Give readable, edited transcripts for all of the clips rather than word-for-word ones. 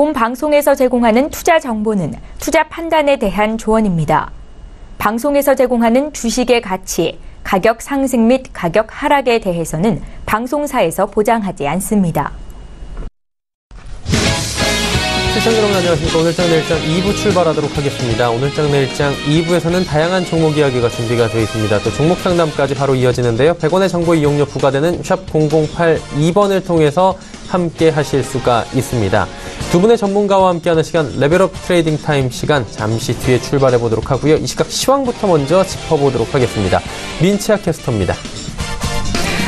본 방송에서 제공하는 투자 정보는 투자 판단에 대한 조언입니다. 방송에서 제공하는 주식의 가치, 가격 상승 및 가격 하락에 대해서는 방송사에서 보장하지 않습니다. 시청자 여러분 안녕하십니까. 오늘장 내일장 2부 출발하도록 하겠습니다. 오늘장 내일장 2부에서는 다양한 종목 이야기가 준비가 되어 있습니다. 또 종목 상담까지 바로 이어지는데요. 100원의 정보 이용료 부과되는 샵 0082번을 통해서 함께 하실 수가 있습니다. 두 분의 전문가와 함께하는 시간 레벨업 트레이딩 타임 시간 잠시 뒤에 출발해 보도록 하고요. 이 시각 시황부터 먼저 짚어보도록 하겠습니다. 민치아 캐스터입니다.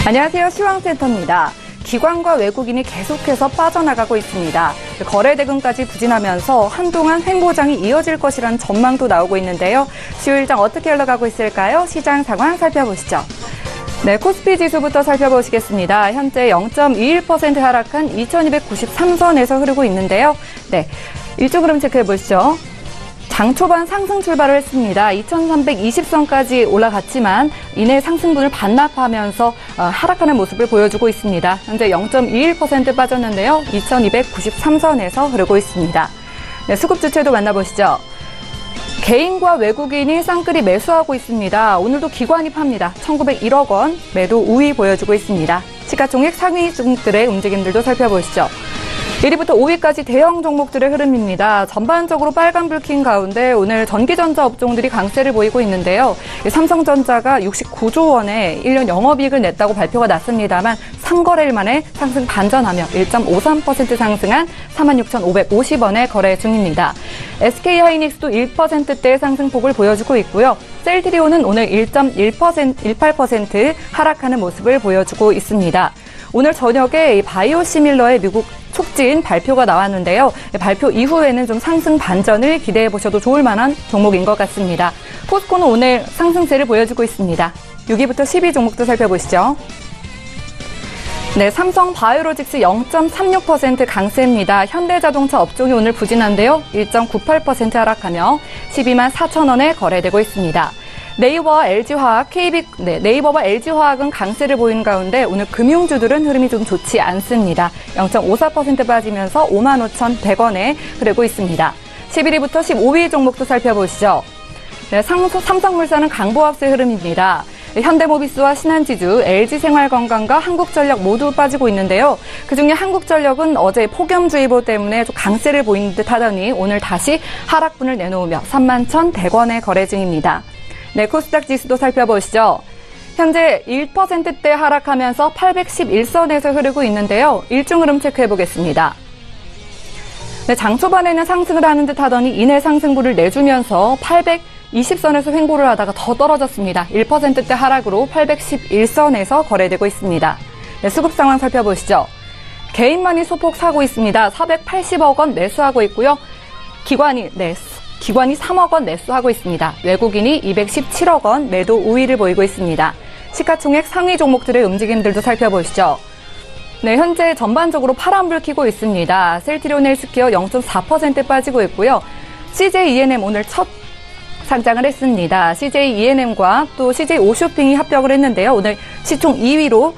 안녕하세요. 시황센터입니다. 기관과 외국인이 계속해서 빠져나가고 있습니다. 거래 대금까지 부진하면서 한동안 횡보장이 이어질 것이라는 전망도 나오고 있는데요. 수요일장 어떻게 흘러가고 있을까요? 시장 상황 살펴보시죠. 네, 코스피 지수부터 살펴보시겠습니다. 현재 0.21% 하락한 2293선에서 흐르고 있는데요. 네, 일정 흐름 체크해 보시죠. 장 초반 상승 출발을 했습니다. 2320선까지 올라갔지만 이내 상승분을 반납하면서 하락하는 모습을 보여주고 있습니다. 현재 0.21% 빠졌는데요. 2293선에서 흐르고 있습니다. 네, 수급 주체도 만나보시죠. 개인과 외국인이 쌍끌이 매수하고 있습니다. 오늘도 기관이 팝니다. 1901억 원 매도 우위 보여주고 있습니다. 시가총액 상위 종목들의 움직임들도 살펴보시죠. 1위부터 5위까지 대형 종목들의 흐름입니다. 전반적으로 빨간불 킨 가운데 오늘 전기전자 업종들이 강세를 보이고 있는데요. 삼성전자가 69조 원의 1년 영업이익을 냈다고 발표가 났습니다만 3거래일 만에 상승 반전하며 1.53% 상승한 46,550원에 거래 중입니다. SK하이닉스도 1%대의 상승폭을 보여주고 있고요. 셀트리온은 오늘 1.18% 하락하는 모습을 보여주고 있습니다. 오늘 저녁에 바이오시밀러의 미국 촉진 발표가 나왔는데요. 발표 이후에는 좀 상승 반전을 기대해 보셔도 좋을 만한 종목인 것 같습니다. 포스코는 오늘 상승세를 보여주고 있습니다. 6위부터 10위 종목도 살펴보시죠. 네, 삼성 바이오로직스 0.36% 강세입니다. 현대자동차 업종이 오늘 부진한데요. 1.98% 하락하며 12만 4천 원에 거래되고 있습니다. 네이버와 LG화학, 네이버와 LG화학은 강세를 보이는 가운데 오늘 금융주들은 흐름이 좀 좋지 않습니다. 0.54% 빠지면서 55,100원에 흐르고 있습니다. 11위부터 15위 종목도 살펴보시죠. 네, 삼성물산은 강보합세 흐름입니다. 현대모비스와 신한지주, LG생활건강과 한국전력 모두 빠지고 있는데요. 그중에 한국전력은 어제 폭염주의보 때문에 좀 강세를 보이는 듯 하더니 오늘 다시 하락분을 내놓으며 31,100원에 거래 중입니다. 네, 코스닥 지수도 살펴보시죠. 현재 1%대 하락하면서 811선에서 흐르고 있는데요. 일중 흐름 체크해 보겠습니다. 네, 장 초반에는 상승을 하는 듯 하더니 이내 상승분을 내주면서 820선에서 횡보를 하다가 더 떨어졌습니다. 1%대 하락으로 811선에서 거래되고 있습니다. 네, 수급 상황 살펴보시죠. 개인만이 소폭 사고 있습니다. 480억 원 매수하고 있고요. 기관이 3억 원 매수하고 있습니다. 외국인이 217억 원 매도 우위를 보이고 있습니다. 시가총액 상위 종목들의 움직임들도 살펴보시죠. 네, 현재 전반적으로 파란불 켜고 있습니다. 셀트리온 헬스케어 0.4% 빠지고 있고요. CJ-ENM 오늘 첫 상장을 했습니다. CJ-ENM과 또 CJ-오쇼핑이 합격을 했는데요. 오늘 시총 2위로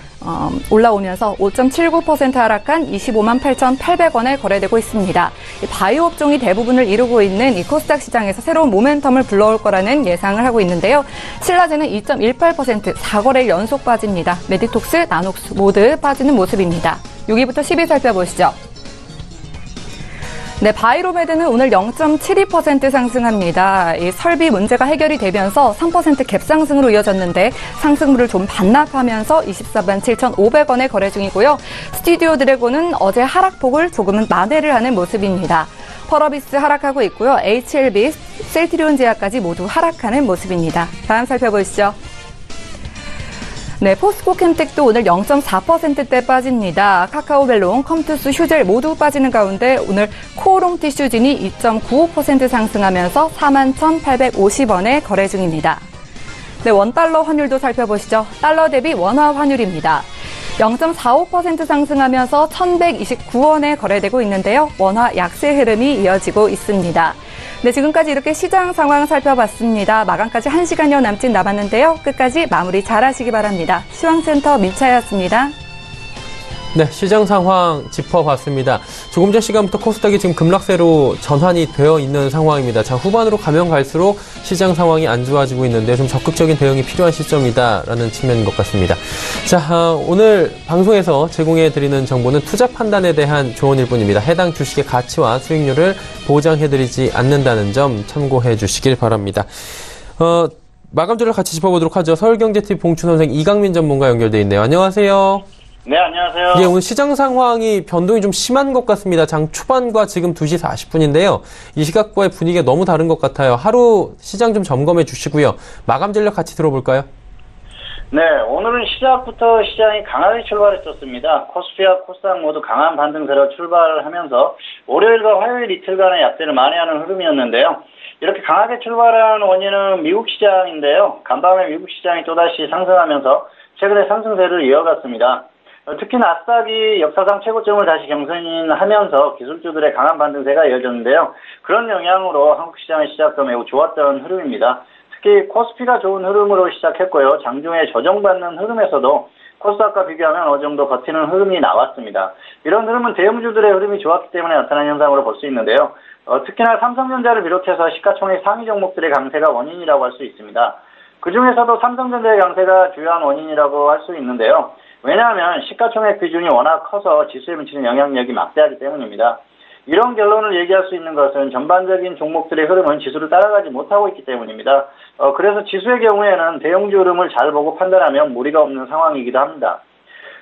올라오면서 5.79% 하락한 25만 8,800원에 거래되고 있습니다. 바이오 업종이 대부분을 이루고 있는 이 코스닥 시장에서 새로운 모멘텀을 불러올 거라는 예상을 하고 있는데요. 신라제는 2.18% 4거래일 연속 빠집니다. 메디톡스, 나녹스 모두 빠지는 모습입니다. 6위부터 10위 살펴보시죠. 네, 바이로메드는 오늘 0.72% 상승합니다. 이 설비 문제가 해결이 되면서 3% 갭상승으로 이어졌는데 상승분을 좀 반납하면서 24만 7,500원에 거래 중이고요. 스튜디오 드래곤은 어제 하락폭을 조금은 만회를 하는 모습입니다. 펄어비스 하락하고 있고요. HLB, 셀트리온 제약까지 모두 하락하는 모습입니다. 다음 살펴보시죠. 네, 포스코 캠텍도 오늘 0.4%대 빠집니다. 카카오벨롱, 컴투스, 휴젤 모두 빠지는 가운데 오늘 코오롱 티슈진이 2.95% 상승하면서 41,850원에 거래 중입니다. 네, 원달러 환율도 살펴보시죠. 달러 대비 원화 환율입니다. 0.45% 상승하면서 1,129원에 거래되고 있는데요. 원화 약세 흐름이 이어지고 있습니다. 네, 지금까지 이렇게 시장 상황 살펴봤습니다. 마감까지 1시간여 남짓 남았는데요. 끝까지 마무리 잘 하시기 바랍니다. 시황센터 민차였습니다. 네, 시장 상황 짚어봤습니다. 조금 전 시간부터 코스닥이 지금 급락세로 전환이 되어 있는 상황입니다. 자, 후반으로 가면 갈수록 시장 상황이 안 좋아지고 있는데 좀 적극적인 대응이 필요한 시점이다라는 측면인 것 같습니다. 자, 오늘 방송에서 제공해드리는 정보는 투자 판단에 대한 조언일 뿐입니다. 해당 주식의 가치와 수익률을 보장해드리지 않는다는 점 참고해 주시길 바랍니다. 마감주를 같이 짚어보도록 하죠. 서울경제TV 봉추 선생 이강민 전문가 연결돼 있네요. 안녕하세요. 네, 안녕하세요. 예, 오늘 시장 상황이 변동이 좀 심한 것 같습니다. 장 초반과 지금 2시 40분인데요. 이 시각과의 분위기가 너무 다른 것 같아요. 하루 시장 좀 점검해 주시고요. 마감 전략 같이 들어볼까요? 네, 오늘은 시작부터 시장이 강하게 출발했었습니다. 코스피와 코스닥 모두 강한 반등세로 출발하면서 월요일과 화요일 이틀간의 약세를 만회하는 흐름이었는데요. 이렇게 강하게 출발한 원인은 미국 시장인데요. 간밤에 미국 시장이 또다시 상승하면서 최근에 상승세를 이어갔습니다. 특히 나스닥이 역사상 최고점을 다시 경신하면서 기술주들의 강한 반등세가 이어졌는데요. 그런 영향으로 한국 시장의 시작도 매우 좋았던 흐름입니다. 특히 코스피가 좋은 흐름으로 시작했고요. 장중에 조정받는 흐름에서도 코스닥과 비교하면 어느 정도 버티는 흐름이 나왔습니다. 이런 흐름은 대형주들의 흐름이 좋았기 때문에 나타난 현상으로 볼 수 있는데요. 특히나 삼성전자를 비롯해서 시가총액 상위 종목들의 강세가 원인이라고 할 수 있습니다. 그중에서도 삼성전자의 강세가 주요한 원인이라고 할 수 있는데요. 왜냐하면 시가총액 비중이 워낙 커서 지수에 미치는 영향력이 막대하기 때문입니다. 이런 결론을 얘기할 수 있는 것은 전반적인 종목들의 흐름은 지수를 따라가지 못하고 있기 때문입니다. 그래서 지수의 경우에는 대형주 흐름을 잘 보고 판단하면 무리가 없는 상황이기도 합니다.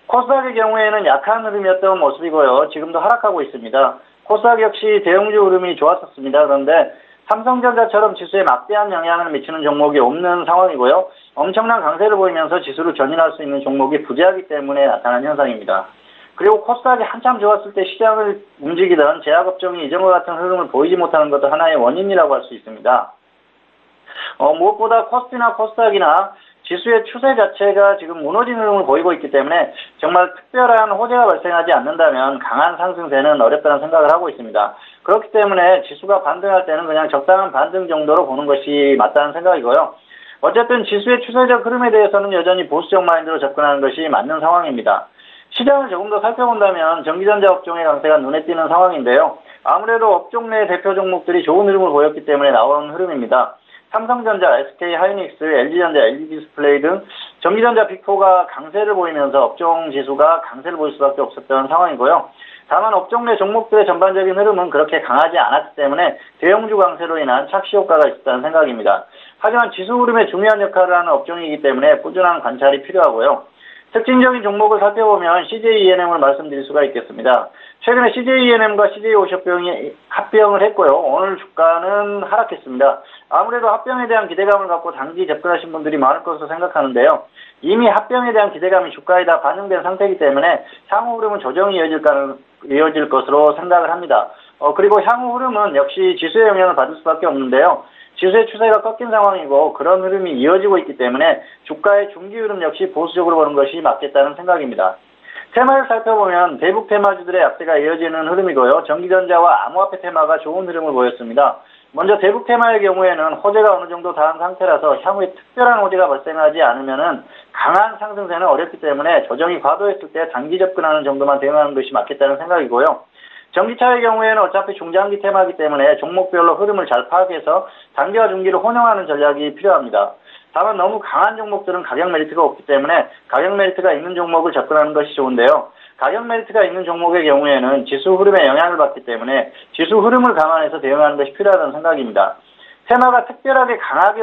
코스닥의 경우에는 약한 흐름이었던 모습이고요. 지금도 하락하고 있습니다. 코스닥 역시 대형주 흐름이 좋았었습니다. 그런데 삼성전자처럼 지수에 막대한 영향을 미치는 종목이 없는 상황이고요. 엄청난 강세를 보이면서 지수를 견인할 수 있는 종목이 부재하기 때문에 나타난 현상입니다. 그리고 코스닥이 한참 좋았을 때 시장을 움직이던 제약업종이 이전과 같은 흐름을 보이지 못하는 것도 하나의 원인이라고 할 수 있습니다. 무엇보다 코스피나 코스닥이나 지수의 추세 자체가 지금 무너진 흐름을 보이고 있기 때문에 정말 특별한 호재가 발생하지 않는다면 강한 상승세는 어렵다는 생각을 하고 있습니다. 그렇기 때문에 지수가 반등할 때는 그냥 적당한 반등 정도로 보는 것이 맞다는 생각이고요. 어쨌든 지수의 추세적 흐름에 대해서는 여전히 보수적 마인드로 접근하는 것이 맞는 상황입니다. 시장을 조금 더 살펴본다면 전기전자 업종의 강세가 눈에 띄는 상황인데요. 아무래도 업종 내 대표 종목들이 좋은 흐름을 보였기 때문에 나온 흐름입니다. 삼성전자, SK하이닉스, LG전자, LG디스플레이 등 전기전자 빅4가 강세를 보이면서 업종 지수가 강세를 보일 수밖에 없었던 상황이고요. 다만 업종 내 종목들의 전반적인 흐름은 그렇게 강하지 않았기 때문에 대형주 강세로 인한 착시 효과가 있었다는 생각입니다. 하지만 지수 흐름에 중요한 역할을 하는 업종이기 때문에 꾸준한 관찰이 필요하고요. 특징적인 종목을 살펴보면 CJENM을 말씀드릴 수가 있겠습니다. 최근에 CJENM과 CJ오션병이 합병을 했고요. 오늘 주가는 하락했습니다. 아무래도 합병에 대한 기대감을 갖고 단기 접근하신 분들이 많을 것으로 생각하는데요. 이미 합병에 대한 기대감이 주가에 다 반영된 상태이기 때문에 향후 흐름은 조정이 이어질 것으로 생각을 합니다. 그리고 향후 흐름은 역시 지수의 영향을 받을 수밖에 없는데요. 지수의 추세가 꺾인 상황이고 그런 흐름이 이어지고 있기 때문에 주가의 중기 흐름 역시 보수적으로 보는 것이 맞겠다는 생각입니다. 테마를 살펴보면 대북 테마주들의 약세가 이어지는 흐름이고요. 전기전자와 암호화폐 테마가 좋은 흐름을 보였습니다. 먼저 대북 테마의 경우에는 호재가 어느 정도 다한 상태라서 향후에 특별한 호재가 발생하지 않으면은 강한 상승세는 어렵기 때문에 조정이 과도했을 때 단기 접근하는 정도만 대응하는 것이 맞겠다는 생각이고요. 전기차의 경우에는 어차피 중장기 테마이기 때문에 종목별로 흐름을 잘 파악해서 단기와 중기를 혼용하는 전략이 필요합니다. 다만 너무 강한 종목들은 가격 메리트가 없기 때문에 가격 메리트가 있는 종목을 접근하는 것이 좋은데요. 가격 메리트가 있는 종목의 경우에는 지수 흐름에 영향을 받기 때문에 지수 흐름을 감안해서 대응하는 것이 필요하다는 생각입니다. 테마가 특별하게 강하게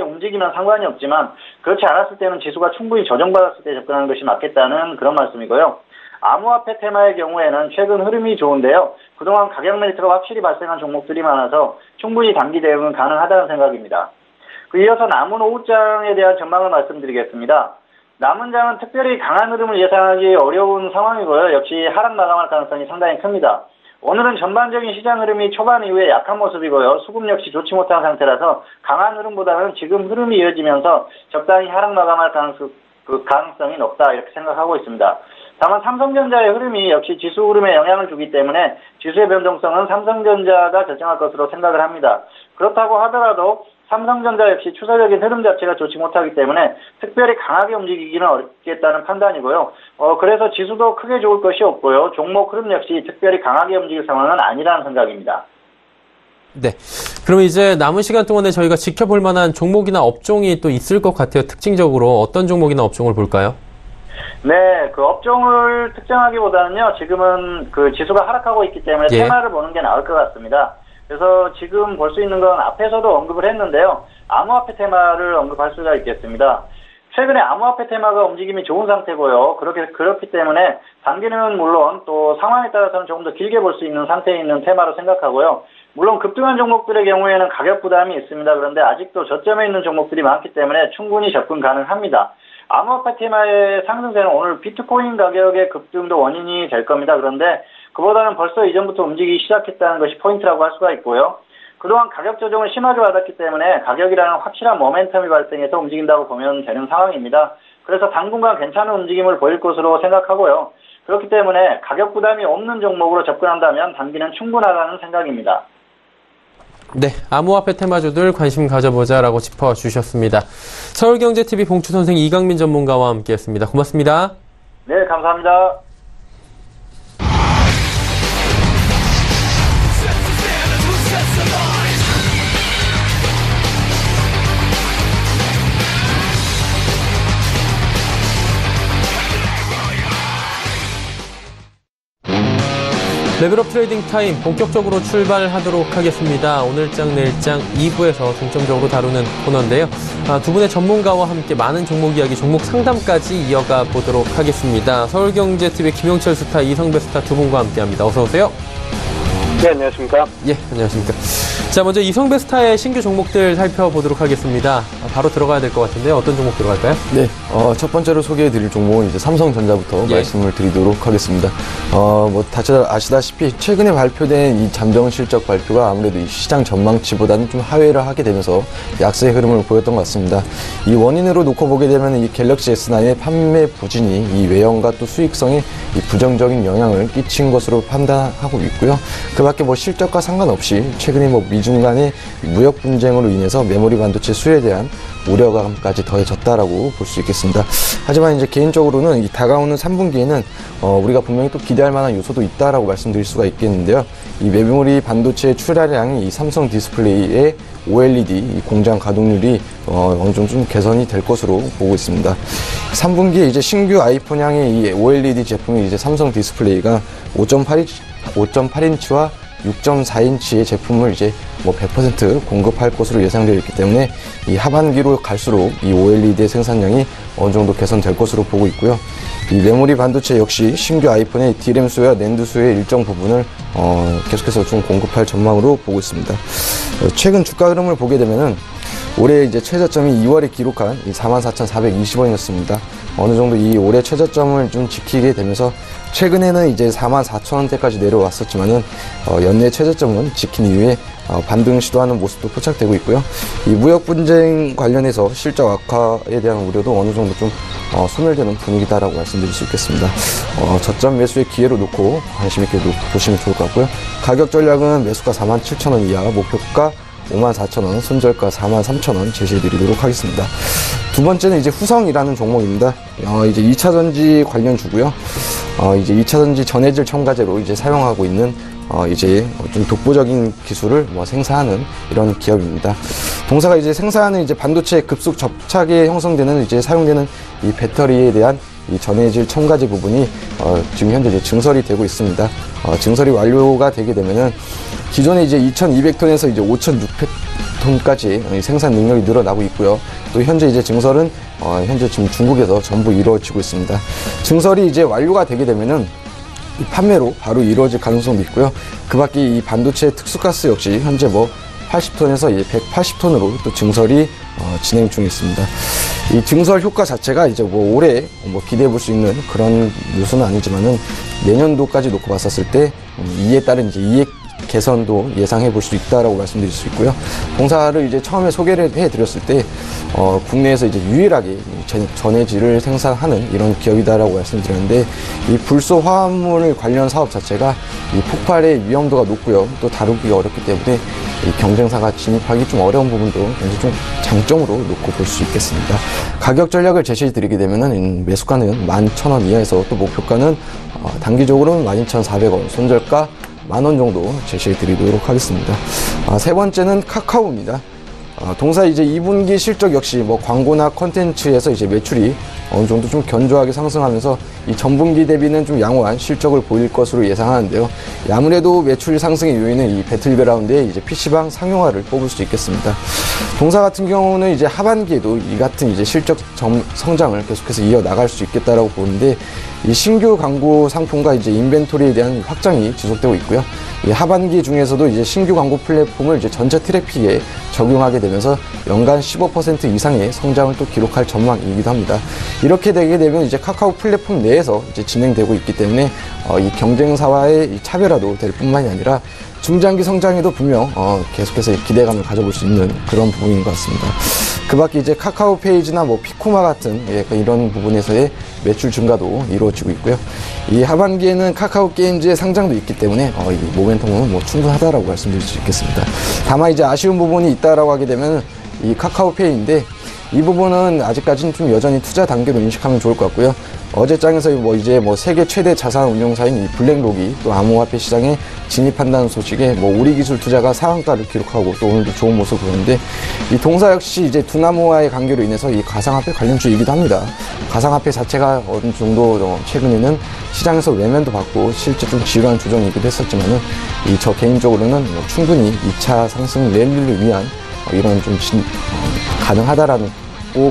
움직이면 상관이 없지만 그렇지 않았을 때는 지수가 충분히 조정받았을 때 접근하는 것이 맞겠다는 그런 말씀이고요. 암호화폐 테마의 경우에는 최근 흐름이 좋은데요. 그동안 가격 메리트가 확실히 발생한 종목들이 많아서 충분히 단기 대응은 가능하다는 생각입니다. 이어서 남은 오후장에 대한 전망을 말씀드리겠습니다. 남은 장은 특별히 강한 흐름을 예상하기 어려운 상황이고요. 역시 하락 마감할 가능성이 상당히 큽니다. 오늘은 전반적인 시장 흐름이 초반 이후에 약한 모습이고요. 수급 역시 좋지 못한 상태라서 강한 흐름보다는 지금 흐름이 이어지면서 적당히 하락 마감할 가능성이 높다 이렇게 생각하고 있습니다. 다만 삼성전자의 흐름이 역시 지수 흐름에 영향을 주기 때문에 지수의 변동성은 삼성전자가 결정할 것으로 생각을 합니다. 그렇다고 하더라도 삼성전자 역시 추세적인 흐름 자체가 좋지 못하기 때문에 특별히 강하게 움직이기는 어렵겠다는 판단이고요. 그래서 지수도 크게 좋을 것이 없고요. 종목 흐름 역시 특별히 강하게 움직일 상황은 아니라는 생각입니다. 네. 그럼 이제 남은 시간 동안에 저희가 지켜볼 만한 종목이나 업종이 또 있을 것 같아요. 특징적으로 어떤 종목이나 업종을 볼까요? 네, 그 업종을 특정하기보다는요, 지금은 그 지수가 하락하고 있기 때문에 예. 테마를 보는 게 나을 것 같습니다. 그래서 지금 볼 수 있는 건 앞에서도 언급을 했는데요. 암호화폐 테마를 언급할 수가 있겠습니다. 최근에 암호화폐 테마가 움직임이 좋은 상태고요. 그렇기 때문에 단기는 물론 또 상황에 따라서는 조금 더 길게 볼 수 있는 상태에 있는 테마로 생각하고요. 물론 급등한 종목들의 경우에는 가격 부담이 있습니다. 그런데 아직도 저점에 있는 종목들이 많기 때문에 충분히 접근 가능합니다. 암호화폐 테마의 상승세는 오늘 비트코인 가격의 급등도 원인이 될 겁니다. 그런데 그보다는 벌써 이전부터 움직이기 시작했다는 것이 포인트라고 할 수가 있고요. 그동안 가격 조정을 심하게 받았기 때문에 가격이라는 확실한 모멘텀이 발생해서 움직인다고 보면 되는 상황입니다. 그래서 당분간 괜찮은 움직임을 보일 것으로 생각하고요. 그렇기 때문에 가격 부담이 없는 종목으로 접근한다면 단기는 충분하다는 생각입니다. 네, 암호화폐 테마주들 관심 가져보자라고 짚어주셨습니다. 서울경제TV 봉추선생 이강민 전문가와 함께했습니다. 고맙습니다. 네, 감사합니다. 레벨업 트레이딩 타임 본격적으로 출발하도록 하겠습니다. 오늘장 내일장 2부에서 중점적으로 다루는 코너인데요. 두 분의 전문가와 함께 많은 종목 이야기, 종목 상담까지 이어가 보도록 하겠습니다. 서울경제TV 김용철 스타, 이성배 스타 두 분과 함께합니다. 어서 오세요. 네, 안녕하십니까. 예, 안녕하십니까. 자, 먼저 이성배 스타의 신규 종목들 살펴보도록 하겠습니다. 바로 들어가야 될 것 같은데요. 어떤 종목 들어갈까요? 네, 첫 번째로 소개해드릴 종목은 이제 삼성전자부터 말씀을 드리도록 하겠습니다. 다들 아시다시피 최근에 발표된 이 잠정 실적 발표가 아무래도 이 시장 전망치보다는 좀 하회를 하게 되면서 약세의 흐름을 보였던 것 같습니다. 이 원인으로 놓고 보게 되면 이 갤럭시 S9의 판매 부진이 이 외형과 또 수익성에 이 부정적인 영향을 끼친 것으로 판단하고 있고요. 그 밖에 실적과 상관없이 최근에 미중 간의 무역 분쟁으로 인해서 메모리 반도체 수요에 대한 우려감까지 더해졌다라고 볼 수 있겠습니다. 하지만 이제 개인적으로는 이 다가오는 3분기에는 우리가 분명히 또 기대할 만한 요소도 있다라고 말씀드릴 수가 있겠는데요. 이 메모리 반도체 출하량이 이 삼성 디스플레이의 OLED 이 공장 가동률이 어느 정도 좀 개선이 될 것으로 보고 있습니다. 3분기에 이제 신규 아이폰향의 이 OLED 제품이 이제 삼성 디스플레이가 5.8인치와 6.4인치의 제품을 이제 100% 공급할 것으로 예상되어 있기 때문에 이 하반기로 갈수록 이 OLED의 생산량이 어느 정도 개선될 것으로 보고 있고요. 이 메모리 반도체 역시 신규 아이폰의 D램 수요와 낸드 수요의 일정 부분을 계속해서 좀 공급할 전망으로 보고 있습니다. 최근 주가 흐름을 보게 되면은 올해 이제 최저점이 2월에 기록한 44,420원이었습니다. 어느 정도 이 올해 최저점을 좀 지키게 되면서 최근에는 이제 44,000원대까지 내려왔었지만은 연내 최저점은 지킨 이후에 반등 시도하는 모습도 포착되고 있고요. 이 무역 분쟁 관련해서 실적 악화에 대한 우려도 어느 정도 좀 소멸되는 분위기다라고 말씀드릴 수 있겠습니다. 저점 매수의 기회로 놓고 관심 있게 보시면 좋을 것 같고요. 가격 전략은 매수가 47,000원 이하, 목표가 54,000원, 손절가 43,000원 제시해드리도록 하겠습니다. 두 번째는 이제 후성이라는 종목입니다. 이제 2차전지 관련주고요. 이제 2차전지 전해질 첨가제로 이제 사용하고 있는 이제 좀 독보적인 기술을 생산하는 이런 기업입니다. 동사가 이제 생산하는 이제 반도체 급속 접착에 형성되는 이제 사용되는 이 배터리에 대한 이 전해질 첨가제 부분이 지금 현재 이제 증설이 되고 있습니다. 증설이 완료가 되게 되면은 기존에 이제 2,200톤에서 이제 5,600톤까지 생산 능력이 늘어나고 있고요. 또 현재 이제 증설은 현재 지금 중국에서 전부 이루어지고 있습니다. 증설이 이제 완료가 되게 되면은 이 판매로 바로 이루어질 가능성도 있고요. 그 밖에 이 반도체 특수가스 역시 현재 80톤에서 180톤으로 또 증설이 진행 중에 있습니다. 이 증설 효과 자체가 이제 올해 기대해 볼 수 있는 그런 요소는 아니지만은 내년도까지 놓고 봤었을 때 이에 따른 이제 이익 개선도 예상해 볼 수 있다라고 말씀드릴 수 있고요. 공사를 이제 처음에 소개를 해 드렸을 때 국내에서 이제 유일하게 전해질을 생산하는 이런 기업이다라고 말씀드렸는데 이 불소 화합물 관련 사업 자체가 이 폭발의 위험도가 높고요. 또 다루기가 어렵기 때문에 이 경쟁사가 진입하기 좀 어려운 부분도 굉장히 좀 장점으로 놓고 볼 수 있겠습니다. 가격 전략을 제시해 드리게 되면은 매수가는 11,000원 이하에서 또 목표가는 단기적으로는 12,400원, 손절가 10,000원 정도 제시해 드리도록 하겠습니다. 세 번째는 카카오입니다. 동사 이제 2분기 실적 역시 뭐 광고나 콘텐츠에서 이제 매출이 어느 정도 좀 견조하게 상승하면서 이 전분기 대비는 좀 양호한 실적을 보일 것으로 예상하는데요. 아무래도 매출 상승의 요인은 이 배틀그라운드의 이제 PC방 상용화를 뽑을 수 있겠습니다. 동사 같은 경우는 이제 하반기에도 이 같은 이제 실적 성장을 계속해서 이어 나갈 수 있겠다라고 보는데, 이 신규 광고 상품과 이제 인벤토리에 대한 확장이 지속되고 있고요. 이 하반기 중에서도 이제 신규 광고 플랫폼을 이제 전체 트래픽에 적용하게 되면서 연간 15% 이상의 성장을 또 기록할 전망이기도 합니다. 이렇게 되게 되면 이제 카카오 플랫폼 내에서 이제 진행되고 있기 때문에 이 경쟁사와의 이 차별화도 될 뿐만이 아니라 중장기 성장에도 분명 계속해서 기대감을 가져볼 수 있는 그런 부분인 것 같습니다. 그 밖에 이제 카카오 페이지나 뭐 피코마 같은 이런 부분에서의 매출 증가도 이루어지고 있고요. 이 하반기에는 카카오 게임즈의 상장도 있기 때문에 이 모멘텀은 뭐 충분하다라고 말씀드릴 수 있겠습니다. 다만 이제 아쉬운 부분이 있다라고 하게 되면 이 카카오페이인데, 이 부분은 아직까지는 좀 여전히 투자 단계로 인식하면 좋을 것 같고요. 어제장에서 이제 세계 최대 자산 운용사인 이 블랙록이 또 암호화폐 시장에 진입한다는 소식에 우리 기술 투자가 상한가를 기록하고 또 오늘도 좋은 모습을 보였는데, 이 동사 역시 이제 두나무와의 관계로 인해서 이 가상화폐 관련주이기도 합니다. 가상화폐 자체가 어느 정도 최근에는 시장에서 외면도 받고 실제 좀 지루한 조정이기도 했었지만은, 저 개인적으로는 충분히 2차 상승 랠리를 위한 이런 좀 가능하다라고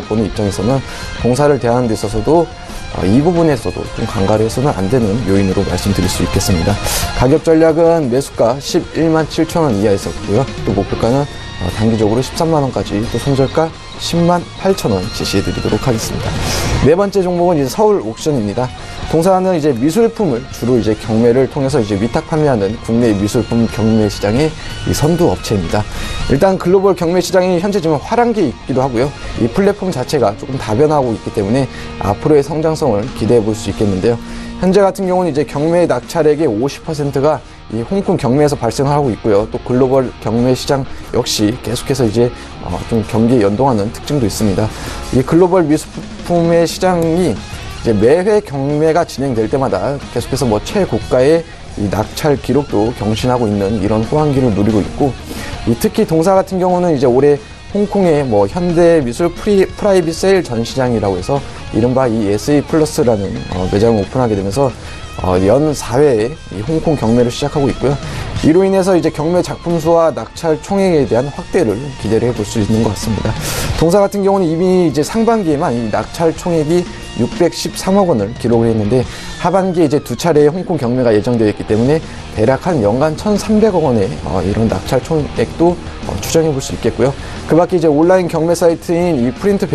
보는 입장에서는 동사를 대하는 데 있어서도 이 부분에서도 좀 간과를 해서는 안 되는 요인으로 말씀드릴 수 있겠습니다. 가격 전략은 매수가 117,000원 이하였었고요. 또 목표가는 단기적으로 13만원까지, 또 손절가 108,000원 제시해 드리도록 하겠습니다. 네 번째 종목은 이제 서울 옥션입니다. 동사는 이제 미술품을 주로 이제 경매를 통해서 이제 위탁 판매하는 국내 미술품 경매 시장의 이 선두 업체입니다. 일단 글로벌 경매 시장이 현재 지금 화랑기에 있기도 하고요. 이 플랫폼 자체가 조금 다변화하고 있기 때문에 앞으로의 성장성을 기대해 볼 수 있겠는데요. 현재 같은 경우는 이제 경매 낙찰액의 50%가 이 홍콩 경매에서 발생하고 있고요. 또 글로벌 경매 시장 역시 계속해서 이제 좀 경기에 연동하는 특징도 있습니다. 이 글로벌 미술품의 시장이 이제 매회 경매가 진행될 때마다 계속해서 최고가의 이 낙찰 기록도 경신하고 있는 이런 호황기를 누리고 있고, 특히 동사 같은 경우는 이제 올해 홍콩의 현대 미술 프라이빗 세일 전시장이라고 해서 이른바 이 SA 플러스라는 매장을 오픈하게 되면서 연 4회에 이 홍콩 경매를 시작하고 있고요. 이로 인해서 이제 경매 작품 수와 낙찰 총액에 대한 확대를 기대를 해볼 수 있는 것 같습니다. 동사 같은 경우는 이미 이제 상반기에만 이 낙찰 총액이 613억 원을 기록을 했는데, 하반기에 이제 2차례의 홍콩 경매가 예정되어 있기 때문에 대략 한 연간 1,300억 원의 이런 낙찰 총액도 추정해 볼 수 있겠고요. 그 밖에 이제 온라인 경매 사이트인 이 프린트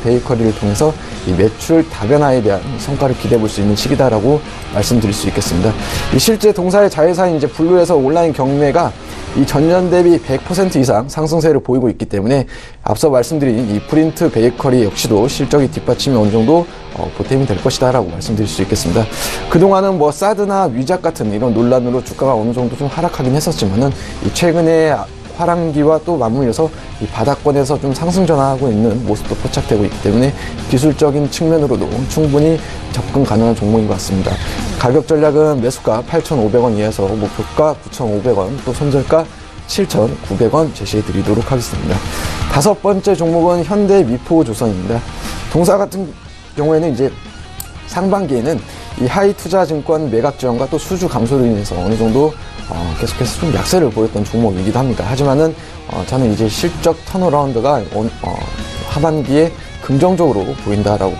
베이커리를 통해서 이 매출 다변화에 대한 성과를 기대해 볼 수 있는 시기다라고 말씀드릴 수 있겠습니다. 이 실제 동사의 자회사인 이제 블루에서 온라인 경매가 이 전년 대비 100% 이상 상승세를 보이고 있기 때문에 앞서 말씀드린 이 프린트 베이커리 역시도 실적이 뒷받침이 어느 정도 보탬이 될 것이다라고 말씀드릴 수 있겠습니다. 그동안은 사드나 위작 같은 이런 논란으로 주가가 어느 정도 좀 하락하긴 했었지만은, 이 최근에 화랑기와 또 맞물려서 이 바닥권에서 좀 상승 전환하고 있는 모습도 포착되고 있기 때문에 기술적인 측면으로도 충분히 접근 가능한 종목인 것 같습니다. 가격 전략은 매수가 8,500원 이하에서 목표가 9,500원, 또 손절가 7,900원 제시해 드리도록 하겠습니다. 다섯 번째 종목은 현대미포조선입니다. 동사 같은 경우에는 이제 상반기에는 이 하이투자증권 매각 지원과 또 수주 감소로 인해서 어느 정도 계속해서 좀 약세를 보였던 종목이기도 합니다. 하지만은 저는 이제 실적 턴어라운드가 하반기에 긍정적으로 보인다라고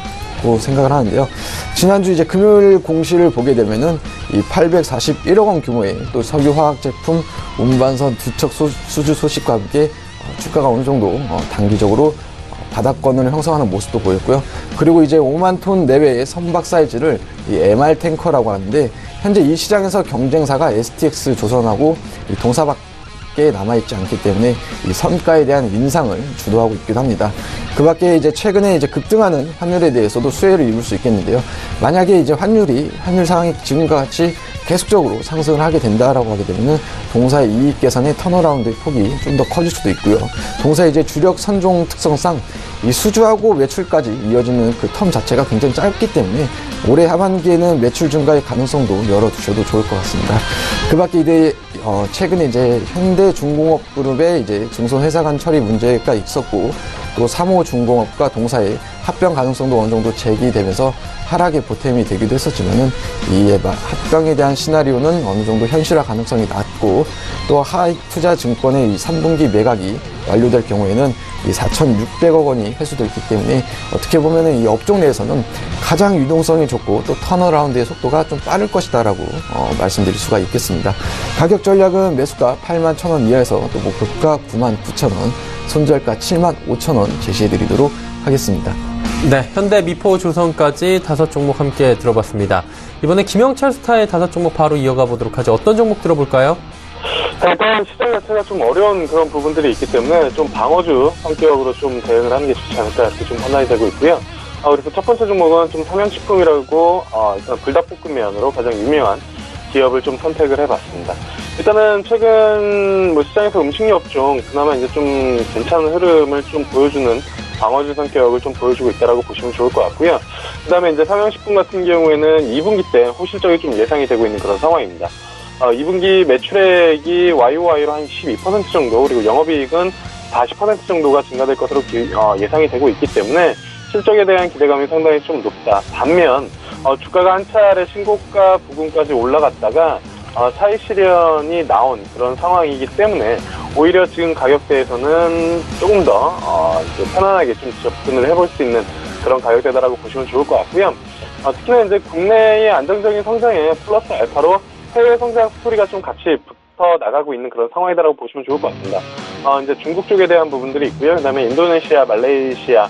생각을 하는데요. 지난주 이제 금요일 공시를 보게 되면은 이 841억 원 규모의 또 석유화학 제품 운반선 두 척 수주 소식과 함께 주가가 어느 정도 단기적으로 바닥권을 형성하는 모습도 보였고요. 그리고 이제 5만 톤 내외의 선박 사이즈를 이 MR 탱커라고 하는데, 현재 이 시장에서 경쟁사가 STX 조선하고 이 수준밖에 남아있지 않기 때문에 이 선가에 대한 인상을 주도하고 있기도 합니다. 그 밖에 이제 최근에 이제 급등하는 환율에 대해서도 수혜를 입을 수 있겠는데요. 만약에 이제 환율 상황이 지금과 같이 계속적으로 상승을 하게 된다라고 하게 되면은 동사의 이익 계산의 턴어라운드의 폭이 좀 더 커질 수도 있고요. 동사의 이제 주력 선종 특성상 이 수주하고 매출까지 이어지는 그 텀 자체가 굉장히 짧기 때문에 올해 하반기에는 매출 증가의 가능성도 열어두셔도 좋을 것 같습니다. 그 밖에 이제 최근에 이제 현대중공업그룹의 이제 증손회사 간 처리 문제가 있었고 또 3호 중공업과 동사의 합병 가능성도 어느 정도 제기되면서 하락의 보탬이 되기도 했었지만은 이 합병에 대한 시나리오는 어느 정도 현실화 가능성이 낮고 또 하이투자증권의 이 3분기 매각이 완료될 경우에는 이 4,600억 원이 회수됐기 때문에 어떻게 보면은 이 업종 내에서는 가장 유동성이 좋고 또 턴어라운드의 속도가 좀 빠를 것이다라고 말씀드릴 수가 있겠습니다. 가격 전략은 매수가 81,000원 이하에서 또 목표가 99,000원, 손절가 75,000원 제시해드리도록 하겠습니다. 네, 현대, 미포, 조선까지 5종목 함께 들어봤습니다. 이번에 김영철 스타의 5종목 바로 이어가 보도록 하죠. 어떤 종목 들어볼까요? 일단 시장 자체가 좀 어려운 그런 부분들이 있기 때문에 좀 방어주 성격으로 좀 대응을 하는 게 좋지 않을까 이렇게 좀 판단이 되고 있고요. 그래서 첫 번째 종목은 좀 삼양식품이라고 일단 불닭볶음면으로 가장 유명한 기업을 좀 선택을 해봤습니다. 일단은 최근 뭐 시장에서 음식료 업종 그나마 이제 좀 괜찮은 흐름을 좀 보여주는 방어주 성격을 좀 보여주고 있다라고 보시면 좋을 것 같고요. 그 다음에 이제 삼양식품 같은 경우에는 2분기 때 호실적이 좀 예상이 되고 있는 그런 상황입니다. 2분기 매출액이 YOY로 한 12% 정도, 그리고 영업이익은 40% 정도가 증가될 것으로 예상이 되고 있기 때문에 실적에 대한 기대감이 상당히 좀 높다. 반면 주가가 한 차례 신고가 부근까지 올라갔다가 차익 실현이 나온 그런 상황이기 때문에 오히려 지금 가격대에서는 조금 더 편안하게 좀 접근을 해볼 수 있는 그런 가격대다라고 보시면 좋을 것 같고요. 특히나 이제 국내의 안정적인 성장에 플러스 알파로 해외 성장 스토리가 좀 같이 붙어 나가고 있는 그런 상황이다라고 보시면 좋을 것 같습니다. 이제 중국 쪽에 대한 부분들이 있고요. 그다음에 인도네시아, 말레이시아,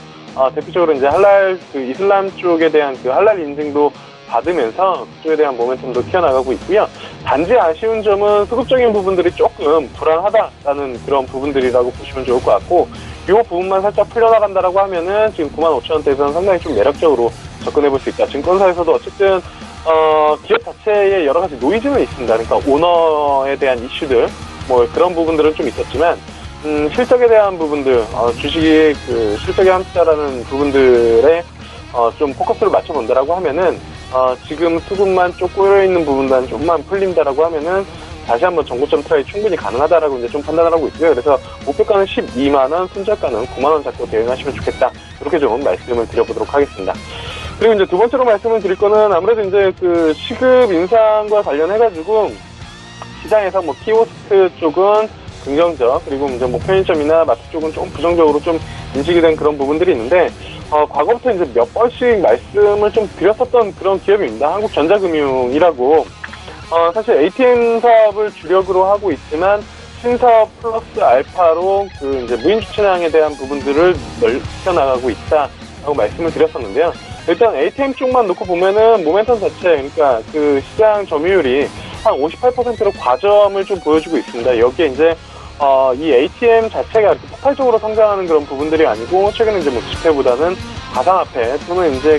대표적으로 이제 할랄 이슬람 쪽에 대한 할랄 인증도 받으면서 그쪽에 대한 모멘텀도 튀어나가고 있고요. 단지 아쉬운 점은 수급적인 부분들이 조금 불안하다라는 그런 부분들이라고 보시면 좋을 것 같고, 이 부분만 살짝 풀려나간다라고 하면은 지금 95,000원대에서는 상당히 좀 매력적으로 접근해볼 수 있다. 증권사에서도 어쨌든 기업 자체에 여러 가지 노이즈는 있습니다. 그러니까 오너에 대한 이슈들, 뭐 그런 부분들은 좀 있었지만, 실적에 대한 부분들, 주식이 실적에 함자라는 부분들에 좀 포커스를 맞춰본다라고 하면은, 지금 수급만 좀 꼬여있는 부분만 좀만 풀린다라고 하면은, 다시 한번 정고점 트라이 충분히 가능하다라고 이제 좀 판단을 하고 있고요. 그래서 목표가는 12만원, 손절가는 9만원 잡고 대응하시면 좋겠다. 이렇게 좀 말씀을 드려보도록 하겠습니다. 그리고 이제 두 번째로 말씀을 드릴 거는 아무래도 이제 시급 인상과 관련해가지고 시장에서 뭐 키오스크 쪽은 긍정적, 그리고 이제 뭐 편의점이나 마트 쪽은 좀 부정적으로 좀 인식이 된 그런 부분들이 있는데, 과거부터 이제 몇 번씩 말씀을 좀 드렸었던 그런 기업입니다. 한국전자금융이라고, 사실 ATM 사업을 주력으로 하고 있지만, 신사업 플러스 알파로 이제 무인 주차장에 대한 부분들을 넓혀나가고 있다라고 말씀을 드렸었는데요. 일단 ATM 쪽만 놓고 보면은 모멘텀 자체, 그러니까 시장 점유율이 한 58%로 과점을 좀 보여주고 있습니다. 여기에 이제 이 ATM 자체가 이렇게 폭발적으로 성장하는 그런 부분들이 아니고, 최근에 이제 뭐 지폐보다는 가상화폐 또는 이제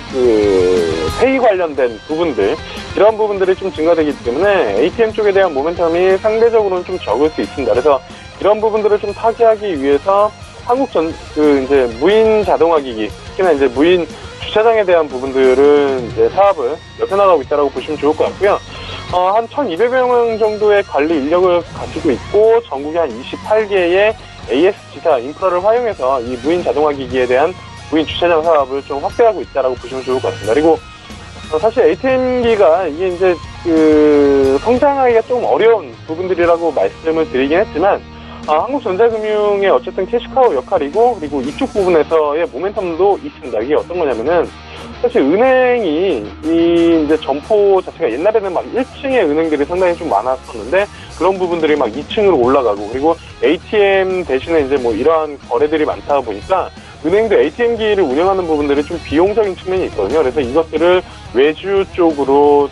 페이 관련된 부분들, 이런 부분들이 좀 증가되기 때문에 ATM 쪽에 대한 모멘텀이 상대적으로는 좀 적을 수 있습니다. 그래서 이런 부분들을 좀 타개하기 위해서 이제 무인 자동화기기, 특히나 이제 무인 주차장에 대한 부분들은 이제 사업을 넓혀나가고 있다고 보시면 좋을 것 같고요. 한 1,200여 명 정도의 관리 인력을 가지고 있고, 전국에 한 28개의 AS 지사 인프라를 활용해서 이 무인 자동화 기기에 대한 무인 주차장 사업을 좀 확대하고 있다고 보시면 좋을 것 같습니다. 그리고 사실 ATM기가 이게 이제 성장하기가 좀 어려운 부분들이라고 말씀을 드리긴 했지만, 한국전자금융의 어쨌든 캐시카우 역할이고, 그리고 이쪽 부분에서의 모멘텀도 있습니다. 이게 어떤 거냐면은, 사실 은행이 이제 점포 자체가 옛날에는 막 1층에 은행들이 상당히 좀 많았었는데, 그런 부분들이 막 2층으로 올라가고, 그리고 ATM 대신에 이제 뭐 이러한 거래들이 많다 보니까 은행도 ATM기를 운영하는 부분들이 좀 비용적인 측면이 있거든요. 그래서 이것들을 외주 쪽으로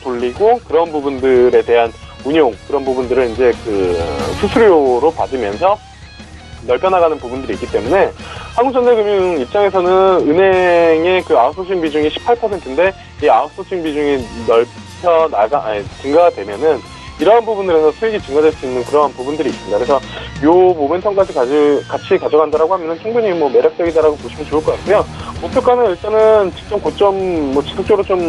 돌리고, 그런 부분들에 대한 운용 그런 부분들을 이제 그 수수료로 받으면서 넓혀나가는 부분들이 있기 때문에 한국전자금융 입장에서는 은행의 그 아웃소싱 비중이 18%인데 이 아웃소싱 비중이 증가가 되면은 이러한 부분들에서 수익이 증가될 수 있는 그러한 부분들이 있습니다. 그래서 요 모멘텀까지 같이 가져간다라고 하면은 충분히 뭐 매력적이다라고 보시면 좋을 것 같고요. 목표가는 일단은 직전 고점 지속적으로 좀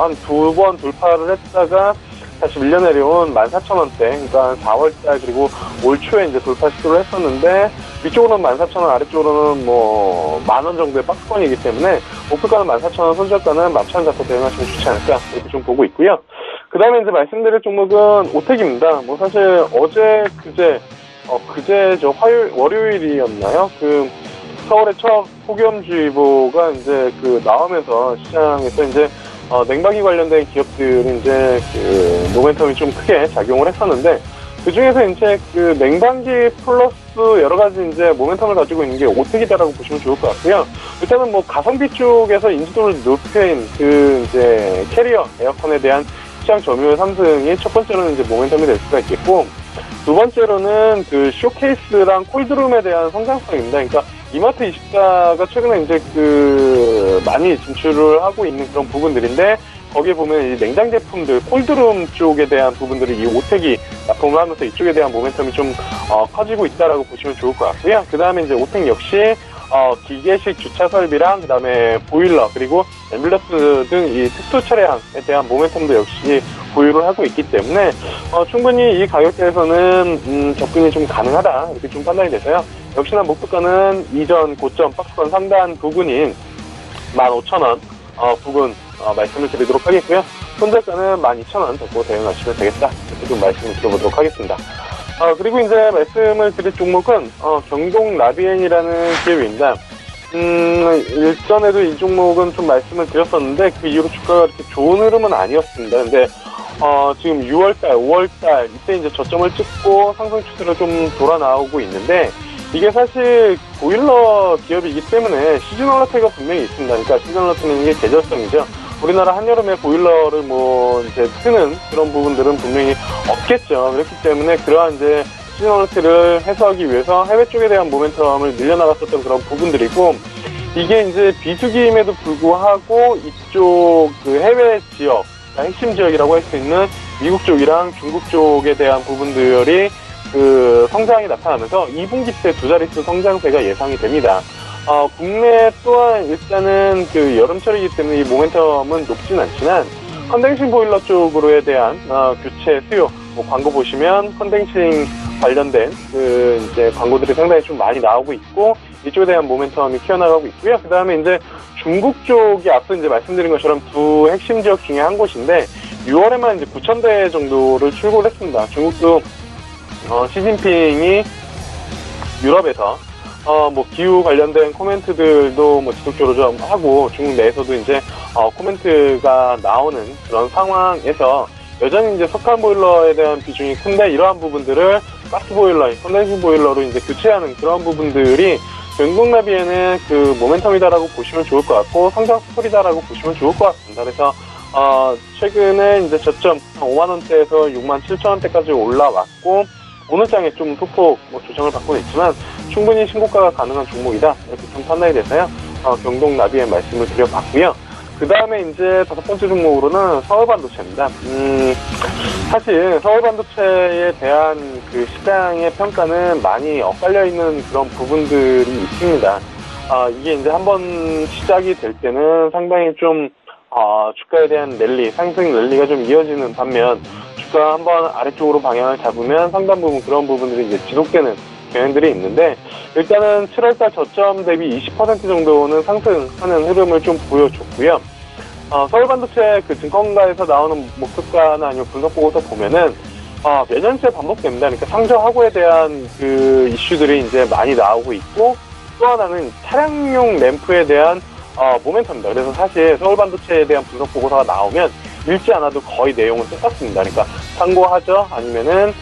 한 2번 돌파를 했다가 다시 밀려내려온 14,000원대, 그러니까 4월달 그리고 올 초에 이제 돌파 시도를 했었는데 위쪽으로는 14,000원, 아래쪽으로는 10,000원 정도의 박스권이기 때문에 목표가는 14,000원, 손절가는 11,000원 잡고 대응하시면 좋지 않을까 이렇게 좀 보고 있고요. 그 다음에 이제 말씀드릴 종목은 오텍입니다. 사실 어제 그제죠 월요일이었나요? 그 서울의 첫 폭염주의보가 이제 나오면서 시장에서 이제 냉방기 관련된 기업들이 이제 그 모멘텀이 좀 크게 작용을 했었는데 그 중에서 이제 그 냉방기 플러스 여러 가지 이제 모멘텀을 가지고 있는 게 오텍이다라고 보시면 좋을 것 같고요. 일단은 가성비 쪽에서 인지도를 높인 그 이제 캐리어 에어컨에 대한 시장 점유율 상승이 첫 번째로는 이제 모멘텀이 될 수가 있겠고, 두 번째로는 그 쇼케이스랑 콜드룸에 대한 성장성입니다. 그러니까 이마트 24가 최근에 이제 많이 진출을 하고 있는 그런 부분들인데, 거기에 보면 이 냉장 제품들, 콜드룸 쪽에 대한 부분들이 이 오텍이 납품을 하면서 이쪽에 대한 모멘텀이 좀 커지고 있다라고 보시면 좋을 것 같고요. 그 다음에 이제 오텍 역시 기계식 주차 설비랑 그 다음에 보일러 그리고 앰뷸런스 등 이 특수 차량에 대한 모멘텀도 역시 보유를 하고 있기 때문에 충분히 이 가격대에서는 접근이 좀 가능하다 이렇게 좀 판단이 돼서요. 역시나 목표가는 이전 고점 박스권 상단 부근인 15,000원 부근 말씀을 드리도록 하겠고요. 손절가는 12,000원 잡고 대응하시면 되겠다 이렇게 좀 말씀을 드려보도록 하겠습니다. 그리고 이제 말씀을 드릴 종목은 경동 라비엔이라는 기업입니다. 일전에도 이 종목은 좀 말씀을 드렸었는데 그 이후로 주가가 이렇게 좋은 흐름은 아니었습니다. 근데 지금 6월달, 5월달 이때 이제 저점을 찍고 상승 추세로 좀 돌아 나오고 있는데, 이게 사실 보일러 기업이기 때문에 시즈널 어택가 분명히 있습니다. 그러니까 시즈널 어택은 이게 계절성이죠. 우리나라 한여름에 보일러를 이제 트는 그런 부분들은 분명히 없겠죠. 그렇기 때문에 그러한 이제 시즈널 어택을 해소하기 위해서 해외 쪽에 대한 모멘텀을 밀려나갔었던 그런 부분들이고, 이게 이제 비수기임에도 불구하고 이쪽 그 해외 지역, 핵심 지역이라고 할 수 있는 미국 쪽이랑 중국 쪽에 대한 부분들이 그 성장이 나타나면서 2분기 때 두 자릿수 성장세가 예상이 됩니다. 국내 또한 일단은 그 여름철이기 때문에 이 모멘텀은 높진 않지만 컨덴싱 보일러 쪽으로에 대한 교체 수요, 광고 보시면 컨덴싱 관련된 그 이제 광고들이 상당히 좀 많이 나오고 있고, 이쪽에 대한 모멘텀이 키워나가고 있고요. 그 다음에 이제 중국 쪽이 앞서 이제 말씀드린 것처럼 두 핵심 지역 중에 한 곳인데 6월에만 이제 9,000대 정도를 출고를 했습니다. 중국도 시진핑이 유럽에서 기후 관련된 코멘트들도 지속적으로 좀 하고, 중국 내에서도 이제 코멘트가 나오는 그런 상황에서 여전히 이제 석탄 보일러에 대한 비중이 큰데, 이러한 부분들을 가스 보일러, 컨덴싱 보일러로 이제 교체하는 그런 부분들이 경동라비에는 그 모멘텀이다라고 보시면 좋을 것 같고, 성장 스토리다라고 보시면 좋을 것 같습니다. 그래서 최근에 이제 저점 5만원대에서 67,000원대까지 올라왔고, 오늘 장에 좀 소폭 조정을 받고는 있지만 충분히 신고가가 가능한 종목이다 이렇게 좀 판단이 돼서요. 경동 나비의 말씀을 드려봤고요. 그 다음에 이제 다섯 번째 종목으로는 서울반도체입니다. 사실 서울반도체에 대한 그 시장의 평가는 많이 엇갈려 있는 그런 부분들이 있습니다. 이게 이제 한번 시작이 될 때는 상당히 좀 주가에 대한 랠리, 상승 랠리가 좀 이어지는 반면, 주가 한번 아래쪽으로 방향을 잡으면 상당 부분 그런 부분들이 이제 지속되는 경향들이 있는데, 일단은 7월달 저점 대비 20% 정도는 상승하는 흐름을 좀 보여줬고요. 서울반도체 그 증권가에서 나오는 목표가나 아니면 분석 보고서 보면은 몇 년째 반복됩니다. 그러니까 상저하고에 대한 그 이슈들이 이제 많이 나오고 있고, 또 하나는 차량용 램프에 대한 모멘텀입니다. 그래서 사실 서울반도체에 대한 분석 보고서가 나오면 읽지 않아도 거의 내용은 똑같습니다. 그러니까 참고하죠. 아니면은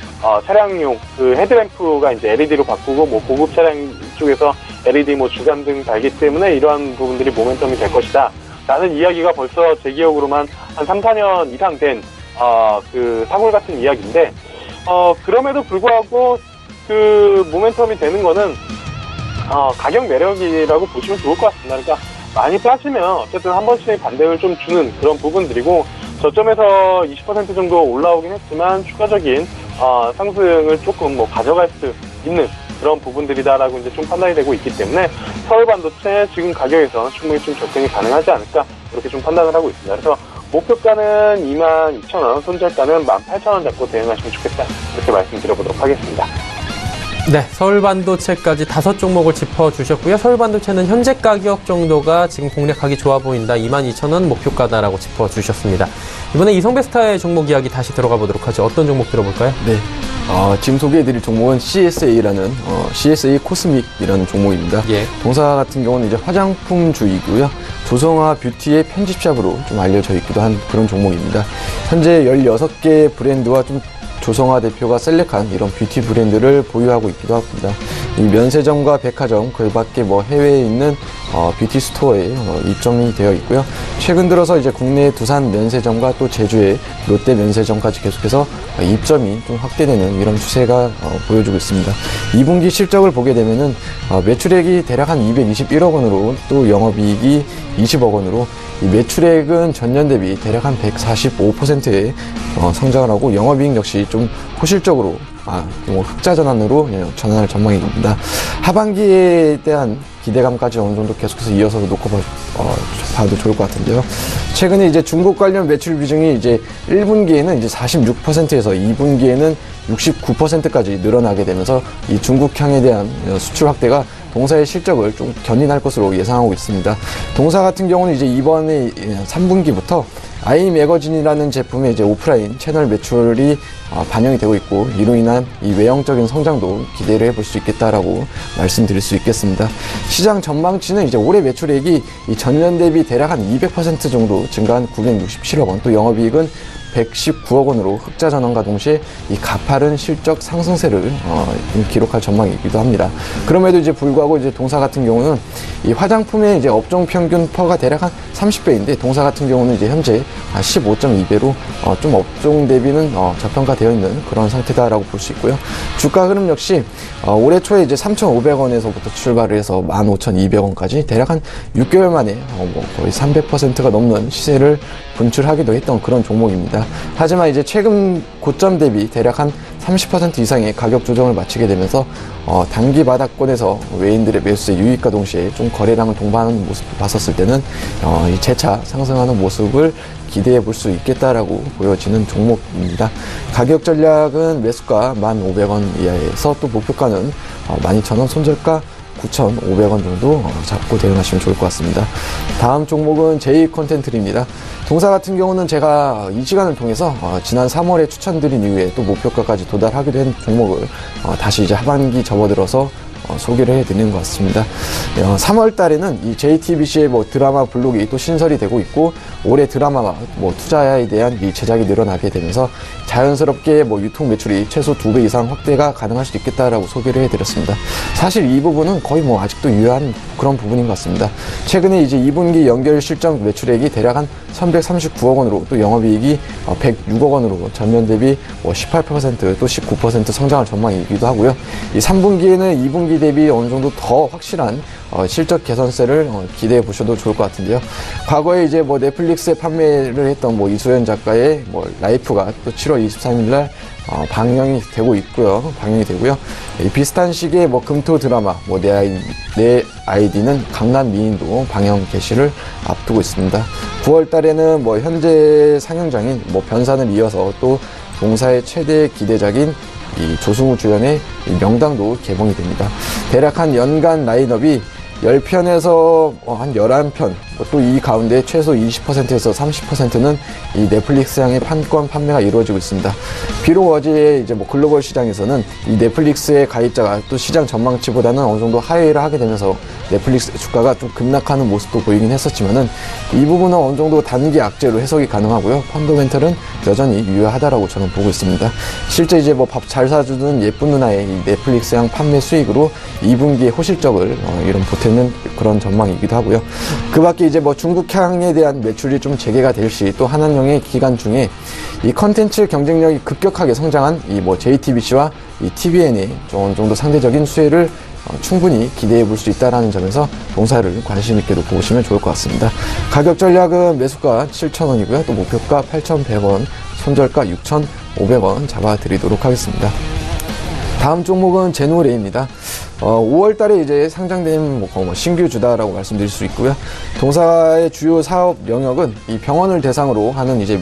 차량용 그 헤드램프가 이제 LED로 바꾸고 고급 차량 쪽에서 LED 주간등 달기 때문에 이러한 부분들이 모멘텀이 될 것이다 라는 이야기가 벌써 제 기억으로만 한 3, 4년 이상 된 그 사골 같은 이야기인데, 그럼에도 불구하고 그 모멘텀이 되는 거는 가격 매력이라고 보시면 좋을 것 같습니다. 그러니까 많이 빠지면 어쨌든 한 번씩 반등을 좀 주는 그런 부분들이고, 저점에서 20% 정도 올라오긴 했지만 추가적인 상승을 조금 뭐 가져갈 수 있는 그런 부분들이다라고 이제 좀 판단이 되고 있기 때문에 서울 반도체 지금 가격에서 충분히 좀 접근이 가능하지 않을까, 그렇게 좀 판단을 하고 있습니다. 그래서 목표가는 22,000원, 손절가는 18,000원 잡고 대응하시면 좋겠다, 이렇게 말씀드려보도록 하겠습니다. 네, 서울반도체까지 5종목을 짚어주셨고요. 서울반도체는 현재 가격 정도가 지금 공략하기 좋아 보인다. 22,000원 목표가다라고 짚어주셨습니다. 이번에 이성베스타의 종목 이야기 다시 들어가 보도록 하죠. 어떤 종목 들어볼까요? 네. 지금 소개해드릴 종목은 CSA라는 CSA 코스믹이라는 종목입니다. 예. 동사 같은 경우는 이제 화장품주이고요. 조성아 뷰티의 편집샵으로 좀 알려져 있기도 한 그런 종목입니다. 현재 16개의 브랜드와 좀 조성아 대표가 셀렉한 이런 뷰티 브랜드를 보유하고 있기도 합니다. 이 면세점과 백화점, 그 밖에 뭐 해외에 있는 뷰티 스토어에 입점이 되어 있고요. 최근 들어서 이제 국내 두산 면세점과 또 제주의 롯데 면세점까지 계속해서 입점이 좀 확대되는 이런 추세가 보여주고 있습니다. 2분기 실적을 보게 되면은 매출액이 대략 한 221억 원으로 또 영업이익이 20억 원으로 이 매출액은 전년 대비 대략 한 145%의 성장을 하고 영업이익 역시 좀 호실적으로 흑자 전환으로 전환할 전망입니다. 하반기에 대한 기대감까지 어느 정도 계속해서 이어서 놓고 봐도 좋을 것 같은데요. 최근에 이제 중국 관련 매출 비중이 이제 1분기에는 이제 46%에서 2분기에는 69%까지 늘어나게 되면서 이 중국향에 대한 수출 확대가 동사의 실적을 좀 견인할 것으로 예상하고 있습니다. 동사 같은 경우는 이제 이번에 3분기부터 아이 매거진이라는 제품의 이제 오프라인 채널 매출이 반영이 되고 있고, 이로 인한 이 외형적인 성장도 기대를 해볼 수 있겠다라고 말씀드릴 수 있겠습니다. 시장 전망치는 이제 올해 매출액이 이 전년 대비 대략 한 200% 정도 증가한 967억 원, 또 영업이익은 119억 원으로 흑자 전환과 동시에 이 가파른 실적 상승세를 기록할 전망이기도 합니다. 그럼에도 이제 불구하고 이제 동사 같은 경우는 이 화장품의 이제 업종 평균 퍼가 대략 한 30배인데 동사 같은 경우는 이제 현재 15.2배로 좀 업종 대비는 저평가되어 있는 그런 상태다라고 볼 수 있고요. 주가 흐름 역시 올해 초에 이제 3,500원에서부터 출발을 해서 15,200원까지 대략 한 6개월 만에 거의 300%가 넘는 시세를 분출하기도 했던 그런 종목입니다. 하지만 이제 최근 고점 대비 대략 한 30% 이상의 가격 조정을 마치게 되면서 단기 바닥권에서 외인들의 매수세 유입과 동시에 좀 거래량을 동반하는 모습을 봤었을 때는 이 재차 상승하는 모습을 기대해 볼 수 있겠다라고 보여지는 종목입니다. 가격 전략은 매수가 1,500원 이하에서 또 목표가는 12,000원, 손절가 9,500원 정도 잡고 대응하시면 좋을 것 같습니다. 다음 종목은 J컨텐트리입니다. 동사 같은 경우는 제가 이 시간을 통해서 지난 3월에 추천드린 이후에 또 목표가까지 도달하기도 한 종목을 다시 이제 하반기 접어들어서 소개를 해드리는 것 같습니다. 3월 달에는 이 JTBC의 드라마 블록이 또 신설이 되고 있고, 올해 드라마와 투자에 대한 이 제작이 늘어나게 되면서 자연스럽게 유통 매출이 최소 2배 이상 확대가 가능할 수 있겠다라고 소개를 해드렸습니다. 사실 이 부분은 거의 아직도 유효한 그런 부분인 것 같습니다. 최근에 이제 2분기 연결 실적 매출액이 대략 한 1,139억 원으로 또 영업이익이 106억 원으로 전년 대비 18% 또 19% 성장할 전망이기도 하고요. 이 3분기에는 2분기 대비 어느 정도 더 확실한 실적 개선세를 기대해 보셔도 좋을 것 같은데요. 과거에 이제 넷플릭스에 판매를 했던 이수연 작가의 라이프가 또 7월 23일 날 방영이 되고 있고요. 이 비슷한 시기에 금토 드라마 내 아이디는 강남 미인도 방영 개시를 앞두고 있습니다. 9월 달에는 현재 상영장인 변산을 이어서 또 동사의 최대 기대작인 이 조승우 주연의 명당도 개봉이 됩니다. 대략 한 연간 라인업이 10편에서 한 11편, 또 이 가운데 최소 20%에서 30%는 이 넷플릭스향의 판권 판매가 이루어지고 있습니다. 비록 어제 이제 글로벌 시장에서는 이 넷플릭스의 가입자가 또 시장 전망치보다는 어느 정도 하회를 하게 되면서 넷플릭스 주가가 좀 급락하는 모습도 보이긴 했었지만은 이 부분은 어느 정도 단기 악재로 해석이 가능하고요. 펀더멘털은 여전히 유효하다라고 저는 보고 있습니다. 실제 이제 밥 잘 사주는 예쁜 누나의 이 넷플릭스향 판매 수익으로 2분기의 호실적을 이런 보태는 그런 전망이기도 하고요. 그 밖에 밖에 이제 뭐 중국향에 대한 매출이 좀 재개가 될 시 또 한한령의 기간 중에 이 컨텐츠 경쟁력이 급격하게 성장한 이 뭐 JTBC와 이 TVN의 어느 정도 상대적인 수혜를 충분히 기대해 볼 수 있다는 점에서 동사를 관심 있게 보시면 좋을 것 같습니다. 가격 전략은 매수가 7,000원이고요. 또 목표가 8,100원, 손절가 6,500원 잡아드리도록 하겠습니다. 다음 종목은 제노레이입니다. 5월 달에 이제 상장된 뭐 신규 주다라고 말씀드릴 수 있고요. 동사의 주요 사업 영역은 이 병원을 대상으로 하는 이제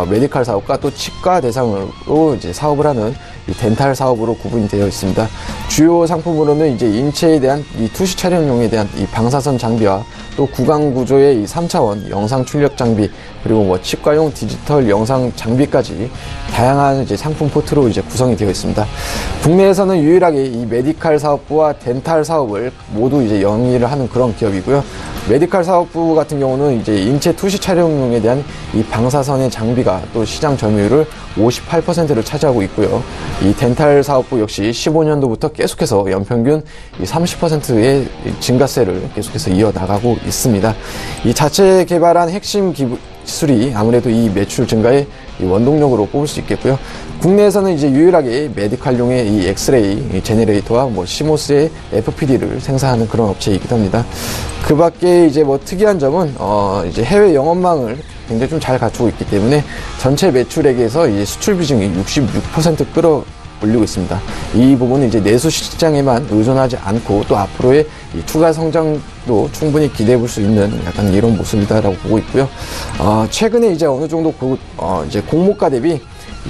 메디칼 사업과 또 치과 대상으로 이제 사업을 하는 이 덴탈 사업으로 구분이 되어 있습니다. 주요 상품으로는 이제 인체에 대한 이 투시 촬영용에 대한 이 방사선 장비와 또 구강 구조의 이 3차원 영상 출력 장비, 그리고 뭐 치과용 디지털 영상 장비까지 다양한 이제 상품 포트로 이제 구성이 되어 있습니다. 국내에서는 유일하게 이 메디칼 사업부와 덴탈 사업을 모두 이제 영위를 하는 그런 기업이고요. 메디칼 사업부 같은 경우는 이제 인체 투시 촬영용에 대한 이 방사선의 장비가 또 시장 점유율을 58%를 차지하고 있고요. 이 덴탈 사업부 역시 15년도부터 계속해서 연평균 30%의 증가세를 계속해서 이어나가고 있습니다. 이 자체 개발한 핵심 기술이 아무래도 이 매출 증가의 이 원동력으로 뽑을 수 있겠고요. 국내에서는 이제 유일하게 메디칼용의 이 엑스레이 제네레이터와 뭐 시모스의 FPD를 생산하는 그런 업체이기도 합니다. 그 밖에 이제 뭐 특이한 점은 이제 해외 영업망을 굉장히 좀 잘 갖추고 있기 때문에 전체 매출액에서 이제 수출 비중이 66% 끌어올리고 있습니다. 이 부분은 이제 내수 시장에만 의존하지 않고 또 앞으로의 이 추가 성장도 충분히 기대해 볼 수 있는 약간 이런 모습이다라고 보고 있고요. 최근에 이제 어느 정도 이제 공모가 대비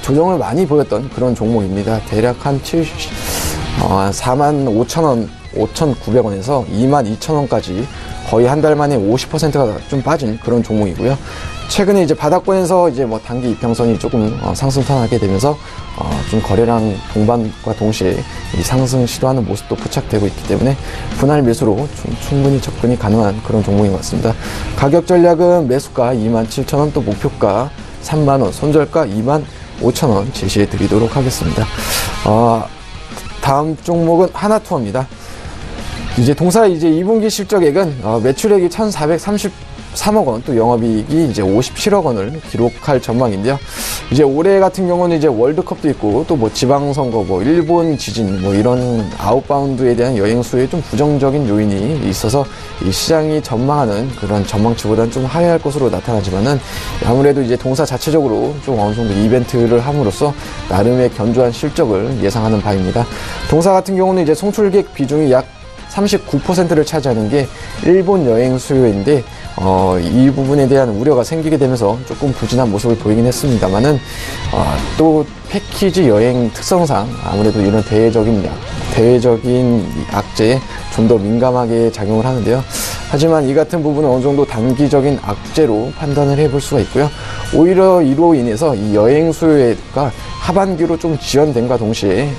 조정을 많이 보였던 그런 종목입니다. 대략 한 45,000원, 5,900원에서 22,000원까지 거의 한 달 만에 50%가 좀 빠진 그런 종목이고요. 최근에 이제 바닥권에서 이제 뭐 단기 이평선이 조금 상승선하게 되면서 좀 거래량 동반과 동시에 이 상승 시도하는 모습도 포착되고 있기 때문에 분할 매수로 좀 충분히 접근이 가능한 그런 종목인 것 같습니다. 가격 전략은 매수가 27,000원, 또 목표가 30,000원, 손절가 25,000원 제시해 드리도록 하겠습니다. 다음 종목은 하나투어입니다. 이제 동사 이제 2분기 실적액은 매출액이 1,433억 원, 또 영업이익이 이제 57억 원을 기록할 전망인데요. 이제 올해 같은 경우는 이제 월드컵도 있고 또 뭐 지방선거, 뭐 일본 지진, 뭐 이런 아웃바운드에 대한 여행 수에 좀 부정적인 요인이 있어서 이 시장이 전망하는 그런 전망치보다는 좀 하회할 것으로 나타나지만은 아무래도 이제 동사 자체적으로 좀 어느 정도 이벤트를 함으로써 나름의 견조한 실적을 예상하는 바입니다. 동사 같은 경우는 이제 송출객 비중이 약 39%를 차지하는 게 일본 여행 수요인데 이 부분에 대한 우려가 생기게 되면서 조금 부진한 모습을 보이긴 했습니다만은 또 패키지 여행 특성상 아무래도 이런 대외적인 악재에 좀 더 민감하게 작용을 하는데요. 하지만 이 같은 부분은 어느 정도 단기적인 악재로 판단을 해볼 수가 있고요. 오히려 이로 인해서 이 여행 수요가 하반기로 좀 지연됨과 동시에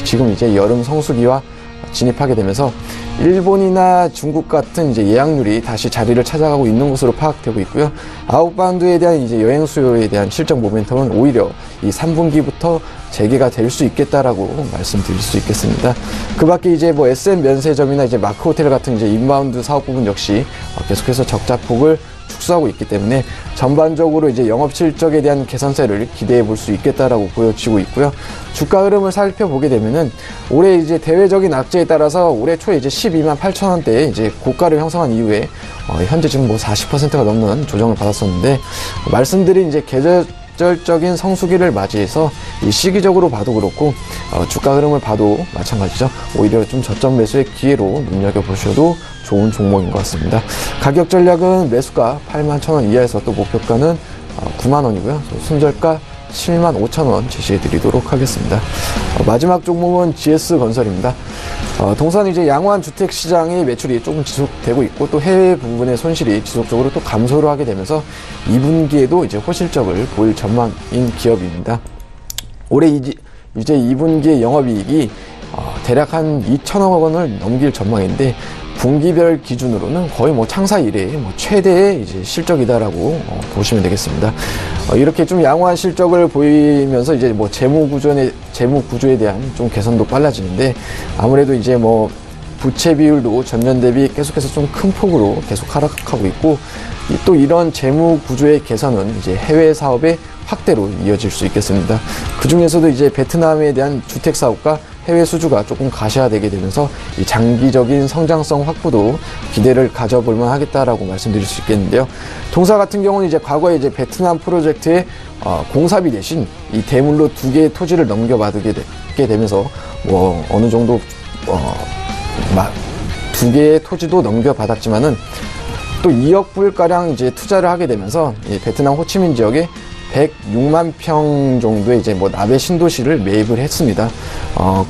지금 이제 여름 성수기와 진입하게 되면서 일본이나 중국 같은 이제 예약률이 다시 자리를 찾아가고 있는 것으로 파악되고 있고요. 아웃바운드에 대한 이제 여행 수요에 대한 실적 모멘텀은 오히려 이 3분기부터 재개가 될 수 있겠다라고 말씀드릴 수 있겠습니다. 그 밖에 이제 뭐 SM 면세점이나 이제 마크 호텔 같은 이제 인바운드 사업 부분 역시 계속해서 적자폭을 축소하고 있기 때문에 전반적으로 이제 영업 실적에 대한 개선세를 기대해 볼 수 있겠다라고 보여지고 있고요. 주가 흐름을 살펴보게 되면은 올해 이제 대외적인 악재에 따라서 올해 초에 이제 128,000원대에 이제 고가를 형성한 이후에 현재 지금 뭐 40%가 넘는 조정을 받았었는데 말씀드린 이제 계절적인 성수기를 맞이해서 이 시기적으로 봐도 그렇고 주가 흐름을 봐도 마찬가지죠. 오히려 좀 저점 매수의 기회로 눈여겨보셔도 좋은 종목인 것 같습니다. 가격 전략은 매수가 81,000원 이하에서 또 목표가는 90,000원이고요. 손절가 75,000원 제시해 드리도록 하겠습니다. 마지막 종목은 GS건설입니다. 동사는 이제 양호한 주택 시장의 매출이 조금 지속되고 있고 또 해외 부분의 손실이 지속적으로 또 감소를 하게 되면서 2분기에도 이제 호실적을 보일 전망인 기업입니다. 올해 이제 2분기의 영업이익이 대략 한 2,000억 원을 넘길 전망인데 분기별 기준으로는 거의 뭐 창사 이래 뭐 최대의 이제 실적이다라고 보시면 되겠습니다. 이렇게 좀 양호한 실적을 보이면서 이제 뭐 재무 구조에 대한 좀 개선도 빨라지는데 아무래도 이제 뭐 부채 비율도 전년 대비 계속해서 좀 큰 폭으로 계속 하락하고 있고, 또 이런 재무 구조의 개선은 이제 해외 사업의 확대로 이어질 수 있겠습니다. 그 중에서도 이제 베트남에 대한 주택 사업과 해외 수주가 조금 가시화되게 되면서 이 장기적인 성장성 확보도 기대를 가져볼 만하겠다라고 말씀드릴 수 있겠는데요. 동사 같은 경우는 이제 과거에 이제 베트남 프로젝트의 공사비 대신 이 대물로 2개의 토지를 넘겨받게 되면서 뭐 어느 정도 2개의 토지도 넘겨받았지만은 또 2억 불가량 이제 투자를 하게 되면서 이 베트남 호치민 지역에 106만 평 정도의 이제 뭐 나베 신도시를 매입을 했습니다.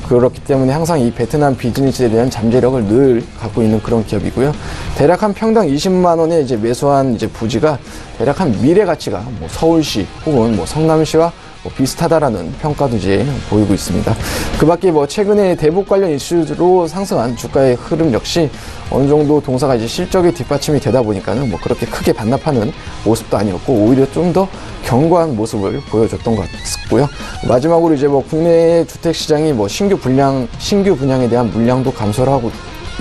그렇기 때문에 항상 이 베트남 비즈니스에 대한 잠재력을 늘 갖고 있는 그런 기업이고요. 대략 한 평당 20만 원에 이제 매수한 이제 부지가 대략 한 미래 가치가 뭐 서울시 혹은 뭐 성남시와 뭐 비슷하다라는 평가도 이제 보이고 있습니다. 그 밖에 뭐 최근에 대북 관련 이슈로 상승한 주가의 흐름 역시 어느 정도 동사가 이제 실적이 뒷받침이 되다 보니까는 뭐 그렇게 크게 반납하는 모습도 아니었고, 오히려 좀 더 견고한 모습을 보여줬던 것 같고요. 마지막으로 이제 뭐 국내 주택 시장이 뭐 신규 분양에 대한 물량도 감소를 하고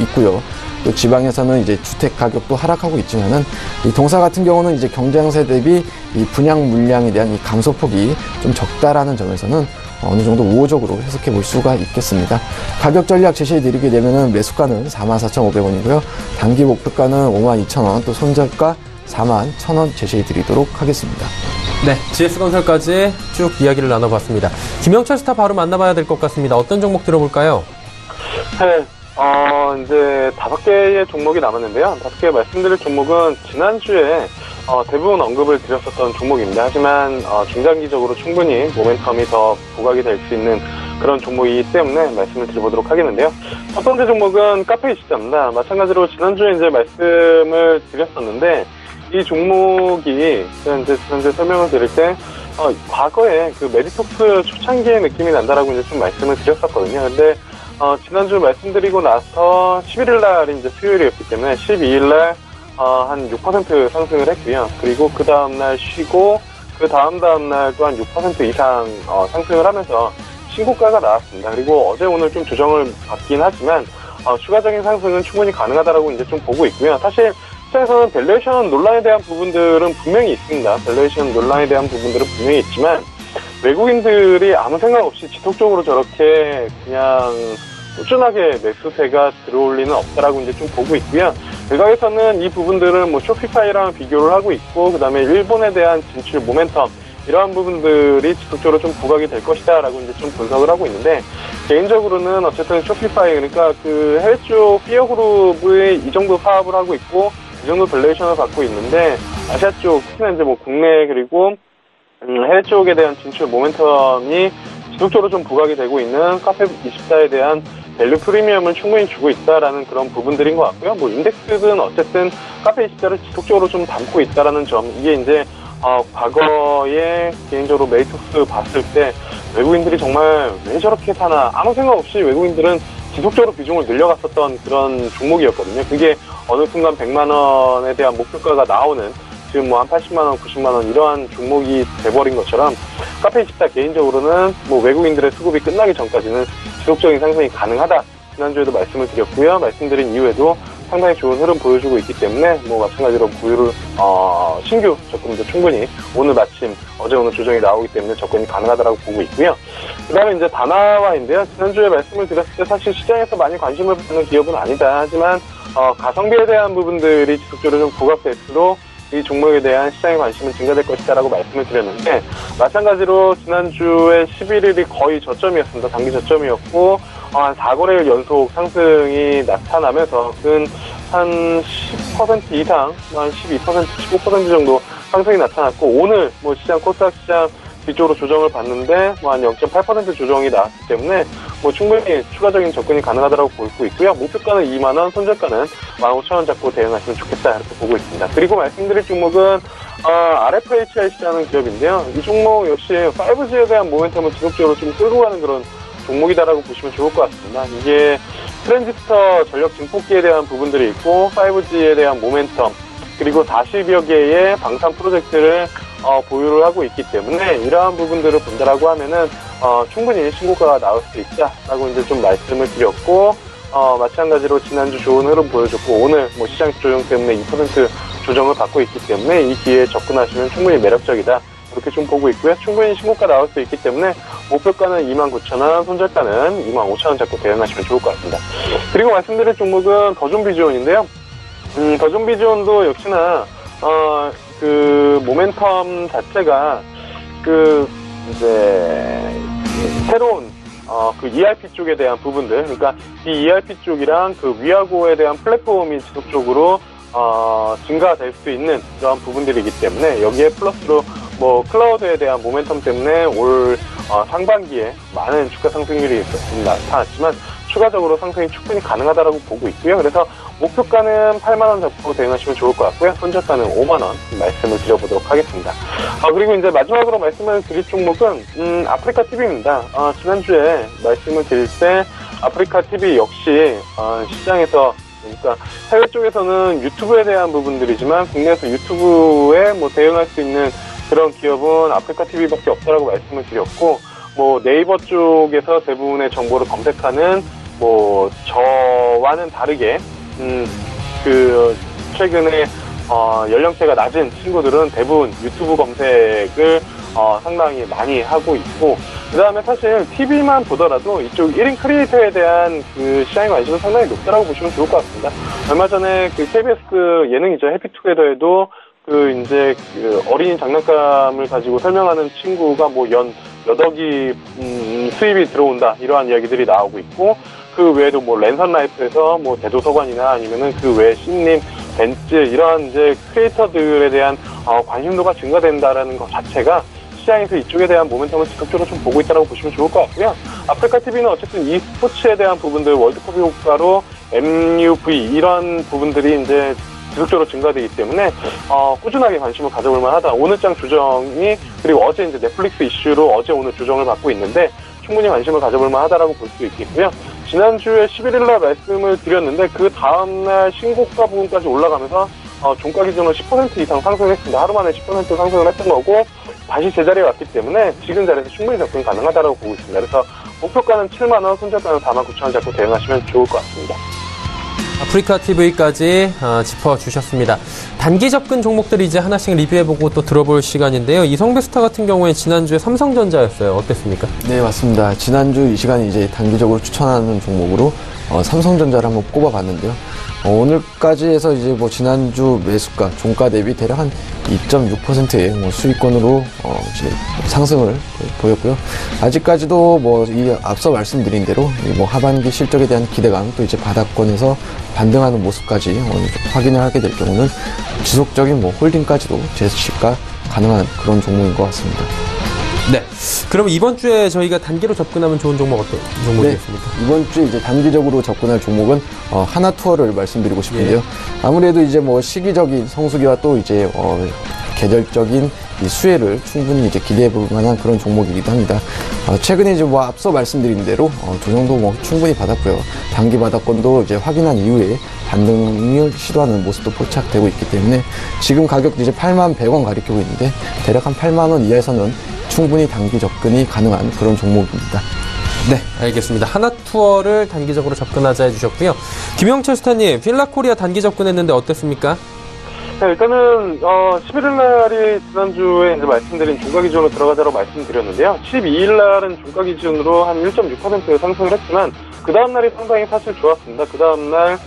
있고요. 또 지방에서는 이제 주택 가격도 하락하고 있지만은 이 동사 같은 경우는 이제 경쟁세 대비 이 분양 물량에 대한 이 감소폭이 좀 적다라는 점에서는 어느 정도 우호적으로 해석해 볼 수가 있겠습니다. 가격 전략 제시해 드리게 되면은 매수가는 44,500원이고요. 단기 목표가는 52,000원, 또 손절가 41,000원 제시해 드리도록 하겠습니다. 네, GS건설까지 쭉 이야기를 나눠봤습니다. 김영철 스타 바로 만나봐야 될 것 같습니다. 어떤 종목 들어볼까요? 네, 이제 5개의 종목이 남았는데요. 5개 말씀드릴 종목은 지난주에 대부분 언급을 드렸었던 종목입니다. 하지만 중장기적으로 충분히 모멘텀이 더 부각이 될 수 있는 그런 종목이기 때문에 말씀을 드려보도록 하겠는데요. 첫 번째 종목은 카페24입니다. 마찬가지로 지난주에 이제 말씀을 드렸었는데, 이 종목이 이제 지난주에 설명을 드릴 때 과거에 그 메디톡스 초창기의 느낌이 난다라고 이제 좀 말씀을 드렸었거든요. 근데 지난주 말씀드리고 나서 11일 날이 이제 수요일이었기 때문에 12일 날 한 6% 상승을 했고요. 그리고 그 다음날 쉬고 그 다음날 또한 6% 이상 상승을 하면서 신고가가 나왔습니다. 그리고 어제 오늘 좀 조정을 받긴 하지만 추가적인 상승은 충분히 가능하다라고 이제 좀 보고 있고요. 사실 시장에서는 밸류에이션 논란에 대한 부분들은 분명히 있습니다. 밸류에이션 논란에 대한 부분들은 분명히 있지만 외국인들이 아무 생각 없이 지속적으로 저렇게 그냥 꾸준하게 매수세가 들어올 리는 없다라고 이제 좀 보고 있고요. 외곽에서는 이 부분들은 뭐 쇼피파이랑 비교를 하고 있고, 그 다음에 일본에 대한 진출 모멘텀, 이러한 부분들이 지속적으로 좀 부각이 될 것이다라고 이제 좀 분석을 하고 있는데, 개인적으로는 어쨌든 쇼피파이, 그러니까 그 해외 쪽 피어 그룹의 이 정도 사업을 하고 있고, 이 정도 밸류에이션을 갖고 있는데, 아시아 쪽, 특히나 이제 뭐 국내 그리고 해외 쪽에 대한 진출 모멘텀이 지속적으로 좀 부각이 되고 있는 카페24에 대한 밸류 프리미엄을 충분히 주고 있다라는 그런 부분들인 것 같고요. 뭐 인덱스는 어쨌든 카페24를 지속적으로 좀 담고 있다라는 점, 이게 이제 과거에 개인적으로 메이톡스 봤을 때 외국인들이 정말 왜 저렇게 사나 아무 생각 없이 외국인들은 지속적으로 비중을 늘려갔었던 그런 종목이었거든요. 그게 어느 순간 100만 원에 대한 목표가가 나오는, 지금 뭐 한 80만 원, 90만 원 이러한 종목이 돼버린 것처럼 카페24 개인적으로는 뭐 외국인들의 수급이 끝나기 전까지는 지속적인 상승이 가능하다. 지난주에도 말씀을 드렸고요. 말씀드린 이후에도 상당히 좋은 흐름 보여주고 있기 때문에 뭐 마찬가지로 보유를 신규 접근도 충분히 오늘 마침 어제 오늘 조정이 나오기 때문에 접근이 가능하다라고 보고 있고요. 그다음에 이제 다나와인데요. 지난주에 말씀을 드렸을 때 사실 시장에서 많이 관심을 받는 기업은 아니다. 하지만 가성비에 대한 부분들이 지속적으로 좀 부각될수록 이 종목에 대한 시장의 관심은 증가될 것이다라고 말씀을 드렸는데, 마찬가지로 지난주에 11일이 거의 저점이었습니다. 단기 저점이었고 한 4거래일 연속 상승이 나타나면서 한 10% 이상, 한 12%, 15% 정도 상승이 나타났고, 오늘 뭐 시장 코스닥 시장 뒤쪽으로 조정을 받는데 뭐 한 0.8% 조정이 나왔기 때문에 뭐 충분히 추가적인 접근이 가능하다고 보고 있고요. 목표가는 2만 원, 손절가는 15,000원 잡고 대응하시면 좋겠다 이렇게 보고 있습니다. 그리고 말씀드릴 종목은 RFHIC라는 기업인데요. 이 종목 역시 5G에 대한 모멘텀을 지속적으로 좀 끌고 가는 그런 종목이다라고 보시면 좋을 것 같습니다. 이게 트랜지스터 전력 증폭기에 대한 부분들이 있고 5G에 대한 모멘텀, 그리고 40여 개의 방산 프로젝트를 보유를 하고 있기 때문에 이러한 부분들을 본다라고 하면은 충분히 신고가가 나올 수 있다라고 이제 좀 말씀을 드렸고, 마찬가지로 지난주 좋은 흐름 보여줬고 오늘 뭐 시장 조정 때문에 2% 조정을 받고 있기 때문에 이 기회에 접근하시면 충분히 매력적이다. 이렇게 좀 보고 있고요. 충분히 신고가 나올 수 있기 때문에 목표가는 29,000원, 손절가는 25,000원 잡고 대응하시면 좋을 것 같습니다. 그리고 말씀드릴 종목은 더존비즈온인데요. 더존비즈온도 역시나 그 모멘텀 자체가 이제 새로운 그 ERP 쪽에 대한 부분들, 그러니까 이 ERP 쪽이랑 그 위아고에 대한 플랫폼이 지속적으로 증가될 수 있는 그런 부분들이기 때문에 여기에 플러스로 뭐 클라우드에 대한 모멘텀 때문에 올 상반기에 많은 주가 상승률이 나타났지만 추가적으로 상승이 충분히 가능하다라고 보고 있고요. 그래서 목표가는 8만원 잡고 대응하시면 좋을 것 같고요. 손절가는 5만원 말씀을 드려보도록 하겠습니다. 그리고 이제 마지막으로 말씀을 드릴 종목은 아프리카 TV입니다. 지난주에 말씀을 드릴 때 아프리카 TV 역시 시장에서, 그러니까 해외 쪽에서는 유튜브에 대한 부분들이지만 국내에서 유튜브에 뭐 대응할 수 있는 그런 기업은 아프리카 TV밖에 없다라고 말씀을 드렸고, 뭐 네이버 쪽에서 대부분의 정보를 검색하는 뭐 저와는 다르게 그 최근에 연령대가 낮은 친구들은 대부분 유튜브 검색을 상당히 많이 하고 있고, 그 다음에 사실 TV만 보더라도 이쪽 1인 크리에이터에 대한 그 시장의 관심은 상당히 높다라고 보시면 좋을 것 같습니다. 얼마 전에 그 KBS 예능이죠. 해피투게더에도 이제 어린이 장난감을 가지고 설명하는 친구가 뭐 연 8억 수입이 들어온다, 이러한 이야기들이 나오고 있고, 그 외에도 뭐 랜선 라이프에서 뭐 대도서관이나 아니면은 그 외에 신님, 벤츠, 이러한 이제 크리에이터들에 대한 관심도가 증가된다라는 것 자체가 시장에서 이쪽에 대한 모멘텀을 적극적으로 좀 보고 있다고 보시면 좋을 것 같고요. 아프리카 TV는 어쨌든 e스포츠에 대한 부분들, 월드컵 효과로 MUV 이런 부분들이 이제 지속적으로 증가되기 때문에 꾸준하게 관심을 가져볼 만하다. 오늘장 조정이, 그리고 어제 이제 넷플릭스 이슈로 어제 오늘 조정을 받고 있는데 충분히 관심을 가져볼 만하다라고 볼 수 있겠고요. 지난주에 11일날 말씀을 드렸는데 그 다음날 신고가 부분까지 올라가면서 종가 기준으로 10% 이상 상승했습니다. 하루 만에 10% 상승을 했던 거고 다시 제자리에 왔기 때문에 지금 자리에서 충분히 접근 가능하다고 보고 있습니다. 그래서 목표가는 7만원, 손절가는 49,000원 잡고 대응하시면 좋을 것 같습니다. 아프리카 TV까지 짚어주셨습니다. 단기 접근 종목들 이제 하나씩 리뷰해보고 또 들어볼 시간인데요. 이성배 스타 같은 경우에 지난주에 삼성전자였어요. 어땠습니까? 네, 맞습니다. 지난주 이 시간에 이제 단기적으로 추천하는 종목으로 삼성전자를 한번 꼽아봤는데요. 오늘까지 해서 이제 뭐 지난주 매수가, 종가 대비 대략 한 2.6%의 뭐 수익권으로 이제 상승을 보였고요. 아직까지도 뭐 이 앞서 말씀드린 대로 뭐 하반기 실적에 대한 기대감, 또 이제 바닥권에서 반등하는 모습까지 확인을 하게 될 경우는 지속적인 뭐 홀딩까지도 제시가 가능한 그런 종목인 것 같습니다. 네. 그럼 이번 주에 저희가 단기로 접근하면 좋은 종목 어떤 종목이겠습니까? 네, 이번 주에 이제 단기적으로 접근할 종목은 하나투어를 말씀드리고 싶은데요. 아무래도 이제 뭐 시기적인 성수기와 또 이제 계절적인 이 수혜를 충분히 이제 기대해 볼 만한 그런 종목이기도 합니다. 최근에 이제 뭐 앞서 말씀드린 대로 조정도 뭐 충분히 받았고요. 단기 바닥권도 이제 확인한 이후에 반등을 시도하는 모습도 포착되고 있기 때문에 지금 가격도 이제 81,100원 가리키고 있는데 대략 한 8만원 이하에서는 충분히 단기 접근이 가능한 그런 종목입니다. 네, 알겠습니다. 하나투어를 단기적으로 접근하자 해주셨고요. 김영철 스타님, 필라코리아 단기 접근했는데 어땠습니까? 네, 일단은 11일 날이 지난주에 이제 말씀드린 종가 기준으로 들어가자고 말씀드렸는데요. 12일 날은 종가 기준으로 한 1.6% 상승을 했지만 그 다음 날이 상당히 사실 좋았습니다. 그 다음 날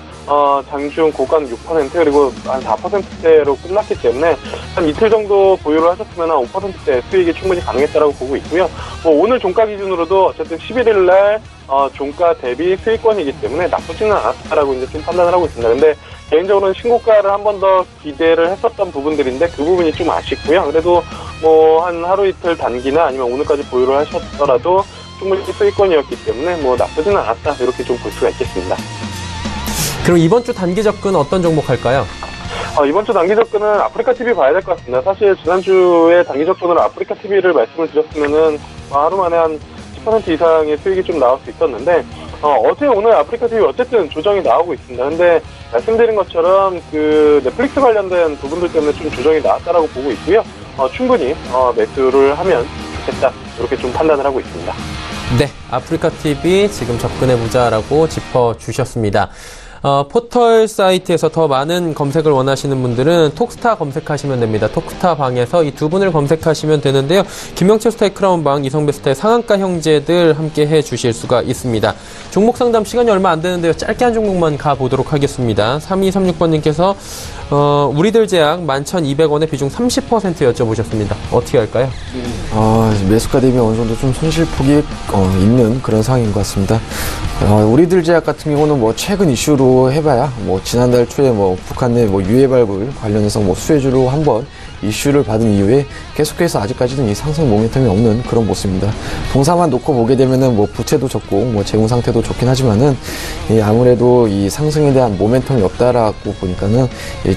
장중 고가는 6% 그리고 한 4%대로 끝났기 때문에 한 이틀 정도 보유를 하셨으면 한 5%대 수익이 충분히 가능했다라고 보고 있고요. 뭐 오늘 종가 기준으로도 어쨌든 11일 날 종가 대비 수익권이기 때문에 나쁘지는 않았다라고 이제 좀 판단을 하고 있습니다. 근데 개인적으로는 신고가를 한 번 더 기대를 했었던 부분들인데 그 부분이 좀 아쉽고요. 그래도 뭐 한 하루 이틀 단기나 아니면 오늘까지 보유를 하셨더라도 충분히 수익권이었기 때문에 뭐 나쁘지는 않았다, 이렇게 좀 볼 수가 있겠습니다. 그럼 이번 주 단기 접근 어떤 종목 할까요? 이번 주 단기 접근은 아프리카 TV 봐야 될 것 같습니다. 사실 지난주에 단기 접근으로 아프리카 TV를 말씀을 드렸으면은 하루 만에 한 10% 이상의 수익이 좀 나올 수 있었는데 어제 오늘 아프리카 TV 어쨌든 조정이 나오고 있습니다. 근데 말씀드린 것처럼 그 넷플릭스 관련된 부분들 때문에 좀 조정이 나왔다라고 보고 있고요. 충분히 매수를 하면 좋겠다, 이렇게 좀 판단을 하고 있습니다. 네, 아프리카TV 지금 접근해보자라고 짚어주셨습니다. 포털 사이트에서 더 많은 검색을 원하시는 분들은 톡스타 검색하시면 됩니다. 톡스타 방에서 이 두 분을 검색하시면 되는데요. 김명철 스타의 크라운방, 이성배 스타의 상한가 형제들 함께 해주실 수가 있습니다. 종목 상담 시간이 얼마 안 되는데요. 짧게 한 종목만 가보도록 하겠습니다. 3236번님께서 우리들 제약 11,200원에 비중 30% 여쭤보셨습니다. 어떻게 할까요? 매수가 대비 어느 정도 좀 손실폭이 있는 그런 상황인 것 같습니다. 우리들 제약 같은 경우는 뭐 최근 이슈로 해봐야 뭐 지난달 초에 뭐 북한 내 뭐 유해 발굴 관련해서 뭐 수혜주로 한번 이슈를 받은 이후에 계속해서 아직까지는 이 상승 모멘텀이 없는 그런 모습입니다. 동사만 놓고 보게 되면은 뭐 부채도 적고 뭐 재무 상태도 좋긴 하지만은 아무래도 이 상승에 대한 모멘텀이 없다라고 보니까는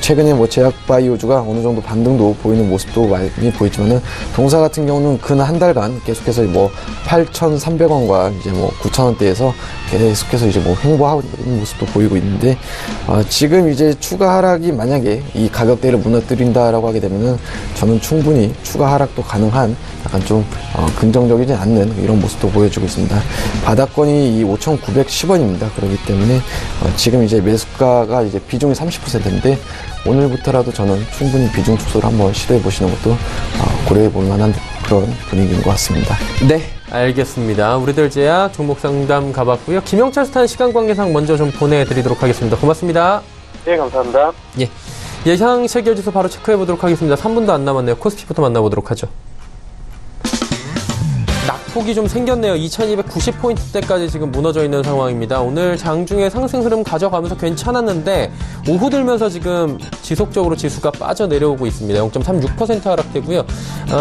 최근에 뭐 제약바이오주가 어느 정도 반등도 보이는 모습도 많이 보이지만은 동사 같은 경우는 근 한 달간 계속해서 뭐 8,300원과 이제 뭐 9,000원대에서 계속해서 이제 뭐 횡보하고 있는 모습도 보이고 있는데 지금 이제 추가 하락이 만약에 이 가격대를 무너뜨린다라고 하게 되면은 저는 충분히 추가 하락도 가능한 약간 좀 긍정적이지 않는 이런 모습도 보여주고 있습니다. 바닥권이 이 5,910원입니다. 그렇기 때문에 지금 이제 매수가가 이제 비중이 30%인데 오늘부터라도 저는 충분히 비중 축소를 한번 시도해 보시는 것도 고려해 볼 만한 그런 분위기인 것 같습니다. 네, 알겠습니다. 우리들 제약 종목 상담 가봤고요. 김영철 스타는 시간 관계상 먼저 좀 보내드리도록 하겠습니다. 고맙습니다. 네, 감사합니다. 예. 예상 실결지수 바로 체크해 보도록 하겠습니다. 3분도 안 남았네요. 코스피부터 만나보도록 하죠. 낙폭이 좀 생겼네요. 2290포인트대까지 지금 무너져 있는 상황입니다. 오늘 장중에 상승 흐름 가져가면서 괜찮았는데 오후 들면서 지금 지속적으로 지수가 빠져내려오고 있습니다. 0.36% 하락되고요.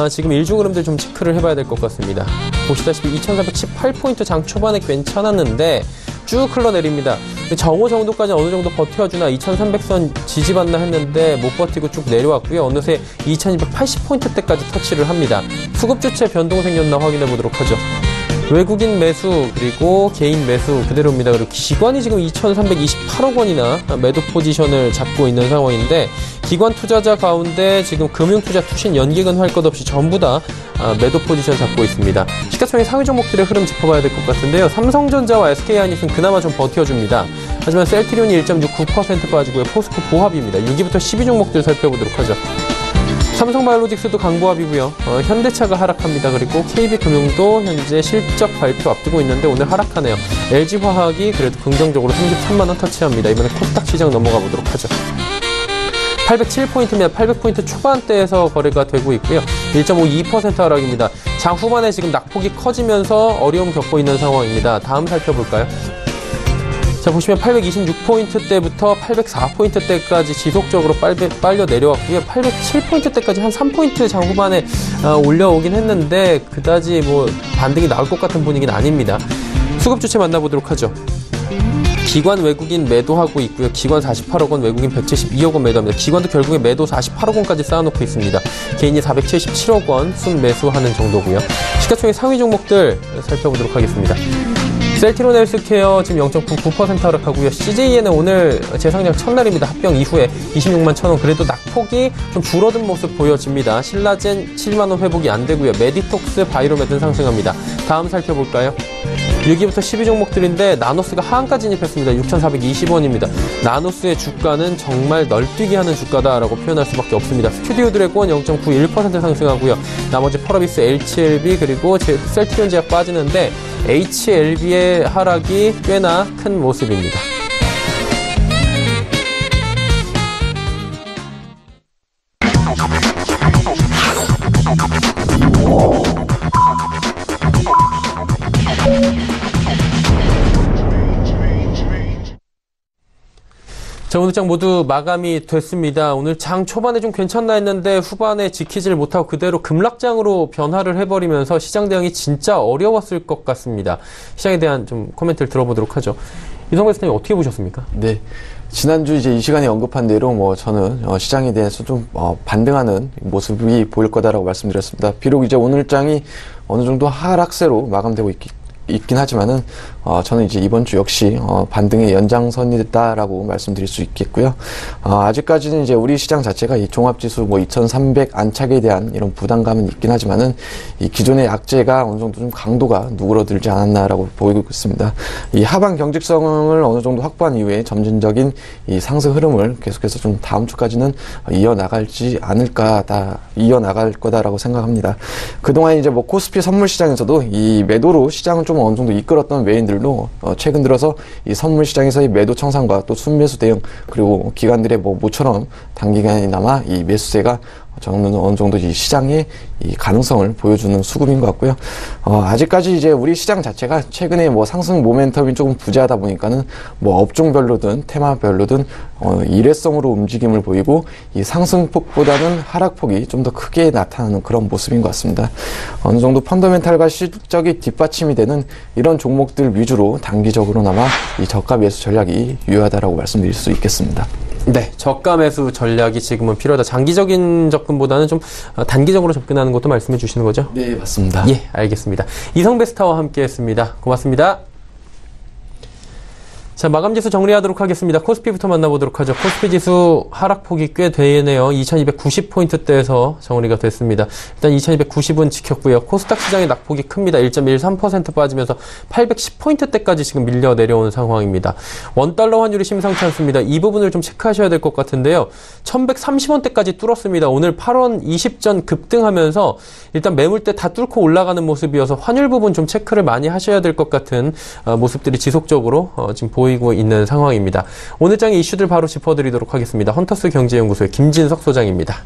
지금 일중 흐름들 좀 체크를 해봐야 될 것 같습니다. 보시다시피 2418포인트 장 초반에 괜찮았는데 쭉 흘러내립니다. 정오 정도까지 어느 정도 버텨주나 2300선 지지받나 했는데 못 버티고 쭉 내려왔고요. 어느새 2280포인트대까지 터치를 합니다. 수급주체 변동 생겼나 확인해 보도록 하죠. 외국인 매수 그리고 개인 매수 그대로입니다. 그리고 기관이 지금 2,328억 원이나 매도 포지션을 잡고 있는 상황인데 기관 투자자 가운데 지금 금융투자 투신 연기근 할 것 없이 전부 다 매도 포지션 잡고 있습니다. 시가총액 상위 종목들의 흐름 짚어봐야 될 것 같은데요. 삼성전자와 SK하이닉스는 그나마 좀 버텨줍니다. 하지만 셀트리온이 1.69% 빠지고요. 포스코 보합입니다. 6위부터 10위 종목들 살펴보도록 하죠. 삼성바이오로직스도 강보합이고요. 현대차가 하락합니다. 그리고 KB금융도 현재 실적 발표 앞두고 있는데 오늘 하락하네요. LG화학이 그래도 긍정적으로 33만원 터치합니다. 이번에 코스닥 시장 넘어가 보도록 하죠. 807포인트입니다. 800포인트 초반대에서 거래가 되고 있고요. 1.52% 하락입니다. 장 후반에 지금 낙폭이 커지면서 어려움 겪고 있는 상황입니다. 다음 살펴볼까요? 자, 보시면 826포인트대부터 804포인트대까지 지속적으로 빨려 내려왔고요. 807포인트대까지 한 3포인트 장 후반에 올려오긴 했는데 그다지 뭐 반등이 나올 것 같은 분위기는 아닙니다. 수급 주체 만나보도록 하죠. 기관 외국인 매도하고 있고요. 기관 48억 원, 외국인 172억 원 매도합니다. 기관도 결국에 매도 48억 원까지 쌓아놓고 있습니다. 개인이 477억 원 순 매수하는 정도고요. 시가총액 상위 종목들 살펴보도록 하겠습니다. 셀트리온 헬스케어 지금 0.99% 하락하고요. CJE는 오늘 재상장 첫날입니다. 합병 이후에 26만 1,000원. 그래도 낙폭이 좀 줄어든 모습 보여집니다. 신라젠 7만원 회복이 안 되고요. 메디톡스, 바이로메드는 상승합니다. 다음 살펴볼까요? 6위부터 10위 종목들인데 나노스가 하한가 진입했습니다. 6,420원입니다. 나노스의 주가는 정말 널뛰기 하는 주가다라고 표현할 수밖에 없습니다. 스튜디오 드래곤 0.91% 상승하고요. 나머지 펄어비스, HLB 그리고 셀트리온 제약 빠지는데 HLB의 하락이 꽤나 큰 모습입니다. 자, 오늘 장 모두 마감이 됐습니다. 오늘 장 초반에 좀 괜찮나 했는데 후반에 지키질 못하고 그대로 급락장으로 변화를 해버리면서 시장 대응이 진짜 어려웠을 것 같습니다. 시장에 대한 좀 코멘트를 들어보도록 하죠. 이성배 선생님 어떻게 보셨습니까? 네. 지난주 이제 이 시간에 언급한 대로 뭐 저는 시장에 대해서 좀 반등하는 모습이 보일 거다라고 말씀드렸습니다. 비록 이제 오늘 장이 어느 정도 하락세로 마감되고 있기 있긴 하지만은 저는 이제 이번 주 역시 반등의 연장선이다라고 말씀드릴 수 있겠고요. 아직까지는 이제 우리 시장 자체가 이 종합지수 2300 안착에 대한 이런 부담감은 있긴 하지만은 이 기존의 약재가 어느 정도 좀 강도가 누그러들지 않았나라고 보이고 있습니다. 이 하방 경직성을 어느 정도 확보한 이후에 점진적인 이 상승 흐름을 계속해서 좀 다음 주까지는 이어나갈 거다라고 생각합니다. 그동안 이제 코스피 선물 시장에서도 이 매도로 시장을 좀 어느 정도 이끌었던 외인들도 최근 들어서 이 선물 시장에서의 매도 청산과 또 순매수 대응, 그리고 기관들의 모처럼 단기간이나마 이 매수세가 저는 어느 정도 이 시장의 이 가능성을 보여주는 수급인 것 같고요. 아직까지 이제 우리 시장 자체가 최근에 상승 모멘텀이 조금 부재하다 보니까는 업종별로든 테마별로든 일회성으로 움직임을 보이고 이 상승폭보다는 하락폭이 좀 더 크게 나타나는 그런 모습인 것 같습니다. 어느 정도 펀더멘탈과 실적이 뒷받침이 되는 이런 종목들 위주로 단기적으로나마 이 저가 매수 전략이 유효하다라고 말씀드릴 수 있겠습니다. 네, 저가 매수 전략이 지금은 필요하다. 장기적인 접근보다는 좀 단기적으로 접근하는 것도 말씀해 주시는 거죠? 네, 맞습니다. 예, 알겠습니다. 이성베스타와 함께했습니다. 고맙습니다. 자, 마감지수 정리하도록 하겠습니다. 코스피부터 만나보도록 하죠. 코스피 지수 하락폭이 꽤 되네요. 2290포인트대에서 정리가 됐습니다. 일단 2290은 지켰고요. 코스닥 시장의 낙폭이 큽니다. 1.13% 빠지면서 810포인트대까지 지금 밀려 내려오는 상황입니다. 원달러 환율이 심상치 않습니다. 이 부분을 좀 체크하셔야 될 것 같은데요. 1130원대까지 뚫었습니다. 오늘 8원 20전 급등하면서 일단 매물대 다 뚫고 올라가는 모습이어서 환율 부분 좀 체크를 많이 하셔야 될 것 같은 모습들이 지속적으로 지금 보이고 있는 상황입니다. 오늘 장의 이슈들 바로 짚어드리도록 하겠습니다. 헌터스 경제연구소의 김진석 소장입니다.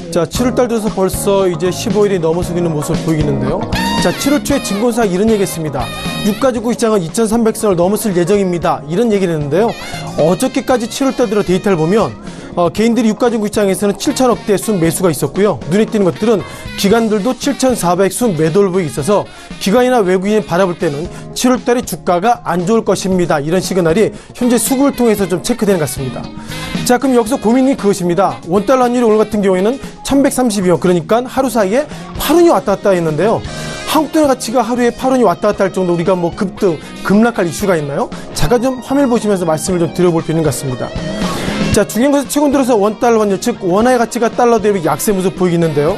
자, 7월달 들어서 벌써 이제 15일이 넘어서기는 모습을 보이겠는데요. 자, 7월 초에 증권사 이런 얘기했습니다. 유가지구 시장은 2,300선을 넘었을 예정입니다. 이런 얘기를 했는데요. 어저께까지 7월달 들어 데이터를 보면 개인들이 유가지구 시장에서는 7,000억대 순 매수가 있었고요. 눈에 띄는 것들은 기관들도 7,400 순 매도 회복이 있어서 기관이나 외국인이 바라볼 때는 7월달에 주가가 안 좋을 것입니다. 이런 시그널이 현재 수급을 통해서 좀 체크되는 것 같습니다. 자, 그럼 여기서 고민이 그것입니다. 원달러 환율이 오늘 같은 경우에는 1132원, 그러니까 하루 사이에 8원이 왔다 갔다 했는데요. 한국돈의 가치가 하루에 8원이 왔다 갔다 할 정도 우리가 뭐 급등, 급락할 이슈가 있나요? 잠깐 좀 화면 보시면서 말씀을 좀 드려볼 필요는 같습니다. 자, 중요한 것은 최근 들어서 원달러 환율, 즉 원화의 가치가 달러 대비 약세 모습 보이겠는데요.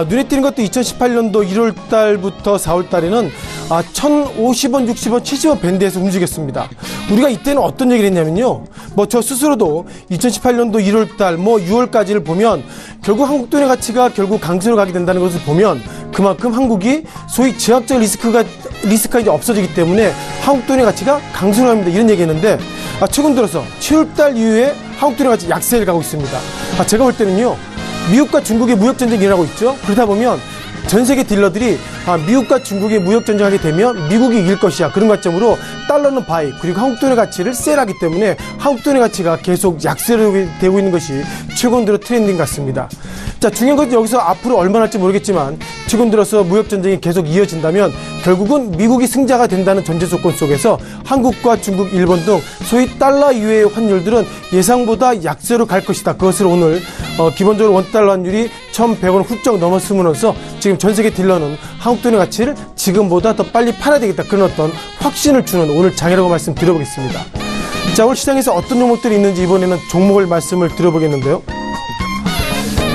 눈에 띄는 것도 2018년도 1월 달부터 4월 달에는 1,050원, 60원, 70원 밴드에서 움직였습니다. 우리가 이때는 어떤 얘기를 했냐면요. 뭐 저 스스로도 2018년도 1월 달, 뭐 6월까지를 보면 결국 한국 돈의 가치가 결국 강세로 가게 된다는 것을 보면 그만큼 한국이 소위 지역적 리스크가 이제 없어지기 때문에 한국 돈의 가치가 강세로 갑니다. 이런 얘기했는데 최근 들어서 7월 달 이후에 한국 돈의 가치 약세를 가고 있습니다. 제가 볼 때는요. 미국과 중국의 무역 전쟁이 일어나고 있죠. 그러다 보면 전 세계 딜러들이 미국과 중국의 무역 전쟁하게 되면 미국이 이길 것이야. 그런 관점으로 달러는 바이, 그리고 한국 돈의 가치를 셀하기 때문에 한국 돈의 가치가 계속 약세로 되고 있는 것이 최근 들어 트렌딩 같습니다. 자, 중요한 것은 여기서 앞으로 얼마나 할지 모르겠지만 최근 들어서 무역 전쟁이 계속 이어진다면 결국은 미국이 승자가 된다는 전제 조건 속에서 한국과 중국, 일본 등 소위 달러 이외의 환율들은 예상보다 약세로 갈 것이다. 그것을 오늘 기본적으로 원달러 환율이 1,100원 훌쩍 넘어서면서 지금 전 세계 딜러는 한국 돈의 가치를 지금보다 더 빨리 팔아야 되겠다. 그런 어떤 확신을 주는 오늘 장이라고 말씀드려보겠습니다. 자, 오늘 시장에서 어떤 종목들이 있는지 이번에는 종목을 말씀을 드려보겠는데요.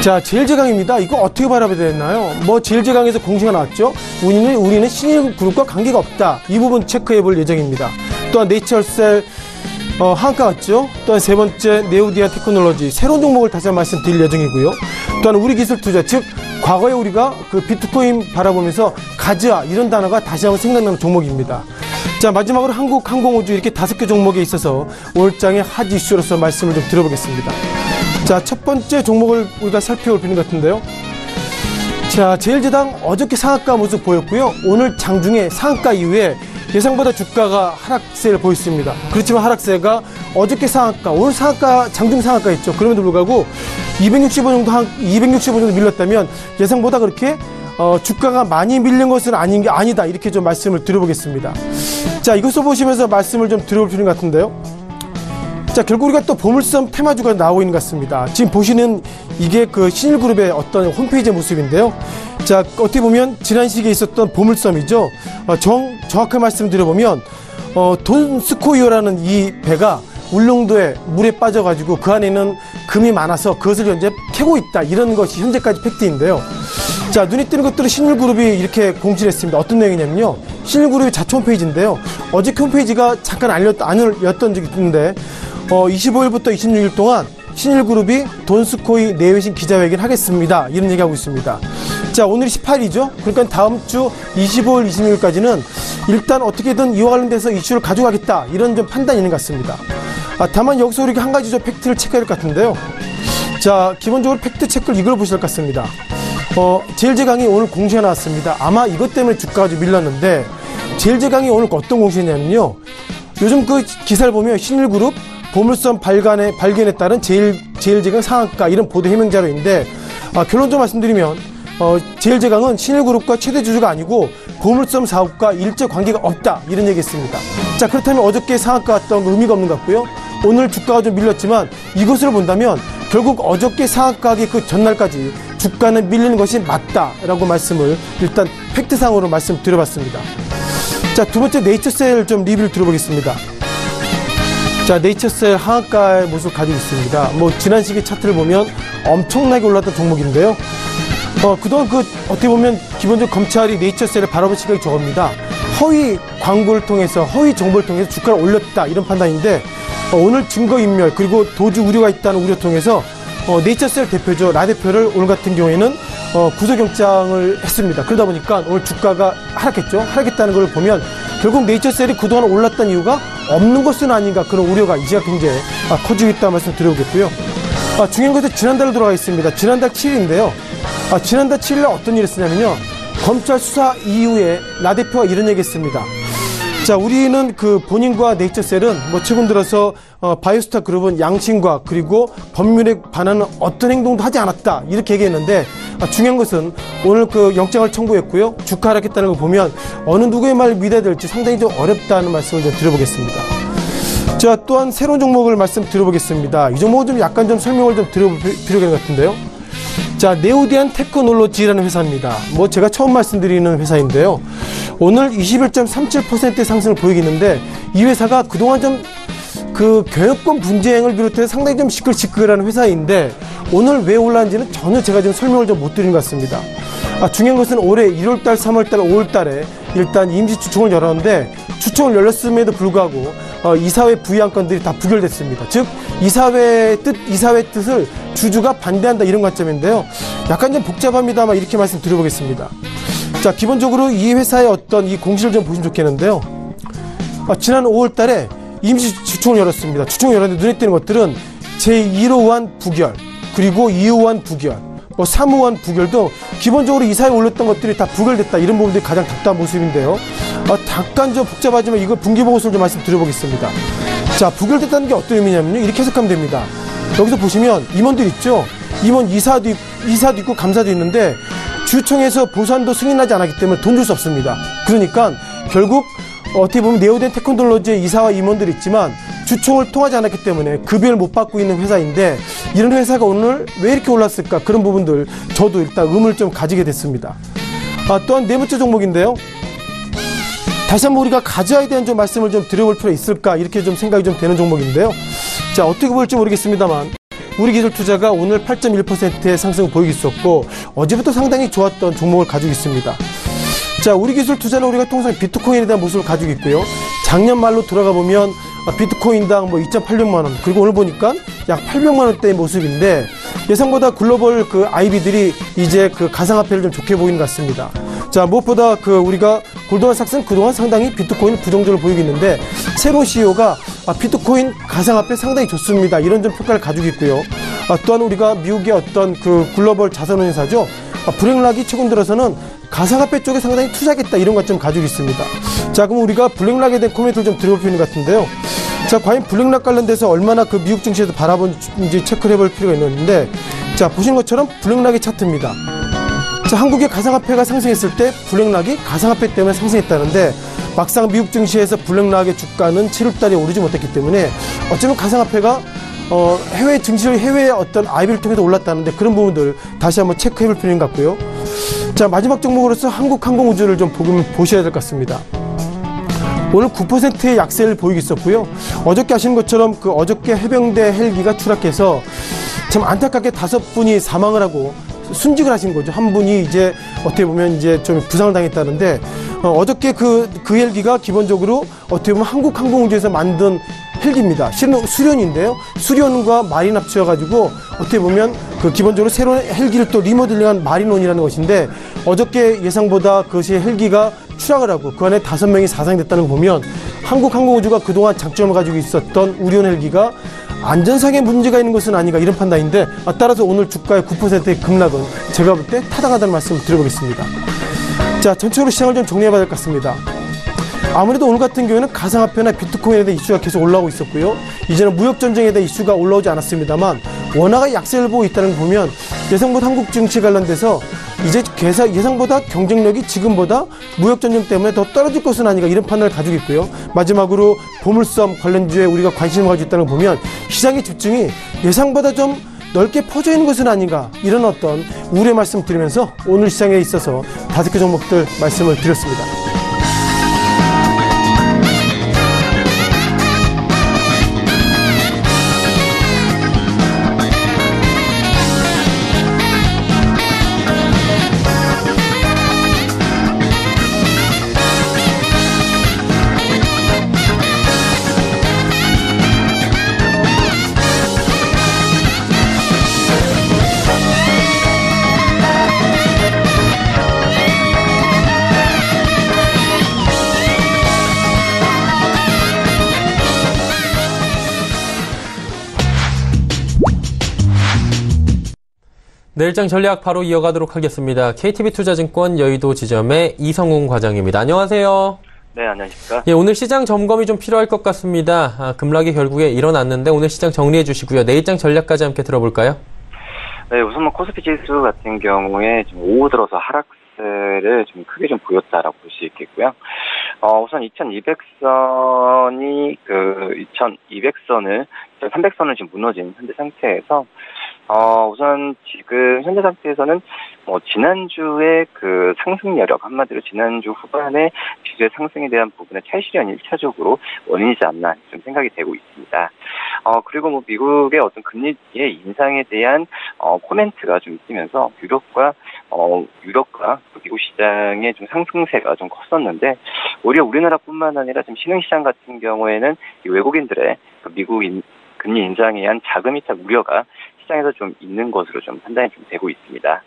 자, 제일제강입니다. 이거 어떻게 바라봐야 되나요? 뭐 제일제강에서 공시가 나왔죠. 우리는 신일그룹과 관계가 없다. 이 부분 체크해 볼 예정입니다. 또한 네이처셀 한가 같죠. 또한 세 번째 네오디아 테크놀로지 새로운 종목을 다시 한번 말씀드릴 예정이고요. 또한 우리기술투자, 즉 과거에 우리가 그 비트코인 바라보면서 가즈아 이런 단어가 다시 한번 생각나는 종목입니다. 자, 마지막으로 한국항공우주 이렇게 5개 종목에 있어서 오늘장의 핫 이슈로서 말씀을 좀 드려보겠습니다. 자, 첫 번째 종목을 우리가 살펴볼 필요는 같은데요. 자, 제일제당 어저께 상한가 모습 보였고요. 오늘 장중에 상한가 이후에 예상보다 주가가 하락세를 보였습니다. 그렇지만 하락세가 어저께 상한가, 오늘 상한가, 장중 상한가 있죠. 그럼에도 불구하고 260원 정도 밀렸다면 예상보다 그렇게 주가가 많이 밀린 것은 아니다. 이렇게 좀 말씀을 드려보겠습니다. 자, 이것을 보시면서 말씀을 좀 드려볼 필요는 같은데요. 자, 결국 우리가 또 보물섬 테마주가 나오고 있는 것 같습니다. 지금 보시는 이게 그 신일그룹의 어떤 홈페이지의 모습인데요. 자, 어떻게 보면 지난 시기에 있었던 보물섬이죠. 정확하게 말씀드려보면 돈스코이어라는 이 배가 울릉도에 물에 빠져가지고 그 안에는 금이 많아서 그것을 현재 캐고 있다. 이런 것이 현재까지 팩트인데요. 자, 눈에 띄는 것들은 신일그룹이 이렇게 공지를 했습니다. 어떤 내용이냐면요. 신일그룹의 자체 홈페이지인데요. 어저께 홈페이지가 잠깐 안 열렸던 적이 있는데 25일부터 26일 동안 신일그룹이 돈스코이 내외신 기자회견 하겠습니다. 이런 얘기하고 있습니다. 자, 오늘이 18일이죠. 그러니까 다음 주 25일, 26일까지는 일단 어떻게든 이와 관련돼서 이슈를 가져가겠다. 이런 좀 판단이 있는 것 같습니다. 다만 여기서 우리가 한 가지 좀 팩트를 체크해야 될 것 같은데요. 자, 기본적으로 팩트 체크를 이걸 보실 것 같습니다. 제일제강이 오늘 공시가 나왔습니다. 아마 이것 때문에 주가가 좀 밀렸는데 제일제강이 오늘 어떤 공시냐면요. 요즘 그 기사를 보면 신일그룹 보물섬 발견에 따른 제일제강 상한가 이런 보도 해명 자료인데 결론적으로 말씀드리면 제일제강은 신일그룹과 최대 주주가 아니고 보물섬 사업과 일체 관계가 없다 이런 얘기했습니다. 자, 그렇다면 어저께 상한가 왔던 거 의미가 없는 것 같고요. 오늘 주가가 좀 밀렸지만 이것을 본다면 결국 어저께 상한가의 그 전날까지 주가는 밀리는 것이 맞다라고 말씀을 일단 팩트상으로 말씀드려봤습니다. 자, 두 번째 네이처셀 좀 리뷰를 들어보겠습니다. 자, 네이처셀 하한가의 모습을 가지고 있습니다. 뭐 지난 시기 차트를 보면 엄청나게 올랐던 종목인데요. 그동안 어떻게 보면 기본적으로 검찰이 네이처셀을 바라볼 시각이 저겁니다. 허위 광고를 통해서 허위 정보를 통해서 주가를 올렸다 이런 판단인데 오늘 증거인멸 그리고 도주 우려가 있다는 우려 통해서 네이처셀 대표죠. 라 대표를 오늘 같은 경우에는 구속영장을 했습니다. 그러다 보니까 오늘 주가가 하락했죠. 하락했다는 걸 보면 결국 네이처셀이 그동안 올랐던 이유가 없는 것은 아닌가 그런 우려가 이제야 굉장히 커지고 있다는 말씀 드려보겠고요. 중요한 것은 지난달로 돌아가 있습니다. 지난달 7일인데요. 지난달 7일에 어떤 일이 있었냐면요. 검찰 수사 이후에 라 대표가 이런 얘기 했습니다. 자, 우리는 그 본인과 네이처셀은 뭐 최근 들어서 바이오스타 그룹은 양심과 그리고 법률에 반하는 어떤 행동도 하지 않았다 이렇게 얘기했는데 중요한 것은 오늘 그 영장을 청구했고요. 주가 하락했다는 걸 보면 어느 누구의 말을 믿어야 될지 상당히 좀 어렵다는 말씀을 좀 드려보겠습니다. 자, 또한 새로운 종목을 말씀 드려보겠습니다. 이 종목은 좀 약간 좀 설명을 좀 드려볼 필요가 있는 것 같은데요. 자, 네오디안 테크놀로지라는 회사입니다. 뭐 제가 처음 말씀드리는 회사인데요. 오늘 21.37%의 상승을 보이겠는데 이 회사가 그동안 좀 그 경영권 분쟁을 비롯해서 상당히 좀 시끌시끌하는 회사인데 오늘 왜 올랐는지는 전혀 제가 지금 설명을 좀 못 드린 것 같습니다. 중요한 것은 올해 1월달, 3월달, 5월달에 일단 임시 주총을 열었는데 주총을 열렸음에도 불구하고 이사회 부의안 건들이 다 부결됐습니다. 즉 이사회의 뜻을 주주가 반대한다 이런 관점인데요. 약간 좀 복잡합니다만 이렇게 말씀드려보겠습니다. 자, 기본적으로 이 회사의 어떤 이 공시를 좀 보시면 좋겠는데요. 지난 5월달에 임시 주총을 열었습니다. 주총을 열었는데 눈에 띄는 것들은 제1호안 부결, 그리고 2호안 부결, 3호안 부결도 기본적으로 이사회에 올렸던 것들이 다 부결됐다. 이런 부분들이 가장 답답한 모습인데요. 잠깐 좀 복잡하지만 이거 분기보고서를 좀 말씀드려보겠습니다. 자, 부결됐다는 게 어떤 의미냐면요. 이렇게 해석하면 됩니다. 여기서 보시면 임원들 있죠. 임원 이사도 있고 감사도 있는데 주총에서 보상도 승인하지 않았기 때문에 돈 줄 수 없습니다. 그러니까 결국 어떻게 보면 네오디안 테크놀로지의 이사와 임원들이 있지만 주총을 통하지 않았기 때문에 급여를 못 받고 있는 회사인데 이런 회사가 오늘 왜 이렇게 올랐을까? 그런 부분들 저도 일단 의문을 좀 가지게 됐습니다. 또한 네 번째 종목인데요. 다시 한번 우리가 가져야 되는 좀 말씀을 좀 드려볼 필요가 있을까? 이렇게 좀 생각이 좀 되는 종목인데요. 자, 어떻게 볼지 모르겠습니다만 우리기술투자가 오늘 8.1%의 상승을 보이고 있었고 어제부터 상당히 좋았던 종목을 가지고 있습니다. 자, 우리기술투자는 우리가 통상 비트코인에 대한 모습을 가지고 있고요. 작년 말로 돌아가 보면 비트코인당 2,800만 원, 그리고 오늘 보니까 약 800만 원대의 모습인데 예상보다 글로벌 그 IB들이 이제 그 가상화폐를 좀 좋게 보이는 것 같습니다. 자, 무엇보다 우리가 골드만삭스는 그동안 상당히 비트코인을 부정적으로 보이고 있는데 새로운 CEO가 비트코인 가상화폐 상당히 좋습니다. 이런 좀 평가를 가지고 있고요. 또한 우리가 미국의 어떤 그 글로벌 자산운용사죠. 블랙락이 최근 들어서는 가상화폐 쪽에 상당히 투자하겠다 이런 것 좀 가지고 있습니다. 자, 그럼 우리가 블랙락에 대한 코멘트를 좀 드려볼 필요가 있는 것 같은데요. 자, 과연 블랙락 관련돼서 얼마나 그 미국 증시에서 바라본지 체크를 해볼 필요가 있는데, 자, 보시는 것처럼 블랙락의 차트입니다. 자, 한국의 가상화폐가 상승했을 때 블랙락이 가상화폐 때문에 상승했다는데 막상 미국 증시에서 블랙락의 주가는 7월달에 오르지 못했기 때문에 어쩌면 가상화폐가 해외 증시의 해외의 어떤 IB를 통해서 올랐다는데 그런 부분들 다시 한번 체크해 볼 필요인 것 같고요. 자, 마지막 종목으로서 한국항공우주를 좀 보셔야 될 것 같습니다. 오늘 9%의 약세를 보이고 있었고요. 어저께 아시는 것처럼 어저께 해병대 헬기가 추락해서 참 안타깝게 5분이 사망을 하고 순직을 하신 거죠. 한 분이 이제 어떻게 보면 이제 좀 부상을 당했다는데 어저께 그 헬기가 기본적으로 어떻게 보면 한국항공우주에서 만든 헬기입니다. 실은 수련인데요. 수련과 마린 합쳐가지고 어떻게 보면 기본적으로 새로운 헬기를 또 리모델링한 마린원이라는 것인데 어저께 예상보다 그것이 헬기가 추락을 하고 그 안에 5명이 사상됐다는 거 보면 한국항공우주가 그동안 장점을 가지고 있었던 우리온 헬기가 안전상의 문제가 있는 것은 아닌가 이런 판단인데 따라서 오늘 주가의 9%의 급락은 제가 볼 때 타당하다는 말씀을 드려보겠습니다. 자, 전체적으로 시장을 좀 정리해봐야 될 것 같습니다. 아무래도 오늘 같은 경우에는 가상화폐나 비트코인에 대한 이슈가 계속 올라오고 있었고요. 이제는 무역전쟁에 대한 이슈가 올라오지 않았습니다만 원화가 약세를 보고 있다는 걸 보면 예상보다 한국 증시 관련돼서 이제 예상보다 경쟁력이 지금보다 무역전쟁 때문에 더 떨어질 것은 아닌가 이런 판단을 가지고 있고요. 마지막으로 보물섬 관련주에 우리가 관심을 가지고 있다는 걸 보면 시장의 집중이 예상보다 좀 넓게 퍼져 있는 것은 아닌가 이런 어떤 우려의 말씀 드리면서 오늘 시장에 있어서 5개 종목들 말씀을 드렸습니다. 내일장 전략 바로 이어가도록 하겠습니다. KTB투자증권 여의도 지점의 이성훈 과장입니다. 안녕하세요. 네, 안녕하십니까. 예, 오늘 시장 점검이 좀 필요할 것 같습니다. 급락이 결국에 일어났는데 오늘 시장 정리해 주시고요. 내일장 전략까지 함께 들어볼까요? 네, 우선 코스피 지수 같은 경우에 지금 오후 들어서 하락세를 좀 크게 좀 보였다라고 볼 수 있겠고요. 우선 2200선이 2200선을 2300선을 지금 무너진 현재 상태에서 우선 지금 현재 상태에서는 지난주의 그 상승 여력, 한마디로 지난주 후반에 지수의 상승에 대한 부분의 찰실현이 1차적으로 원인이지 않나 좀 생각이 되고 있습니다. 그리고 미국의 어떤 금리의 인상에 대한 코멘트가 좀 있으면서 유럽과 미국 시장의 좀 상승세가 좀 컸었는데, 오히려 우리나라뿐만 아니라 지금 신흥시장 같은 경우에는 이 외국인들의 그 미국 금리 인상에 의한 자금 이착 우려가 시장에서 좀 있는 것으로 좀 판단이 좀 되고 있습니다.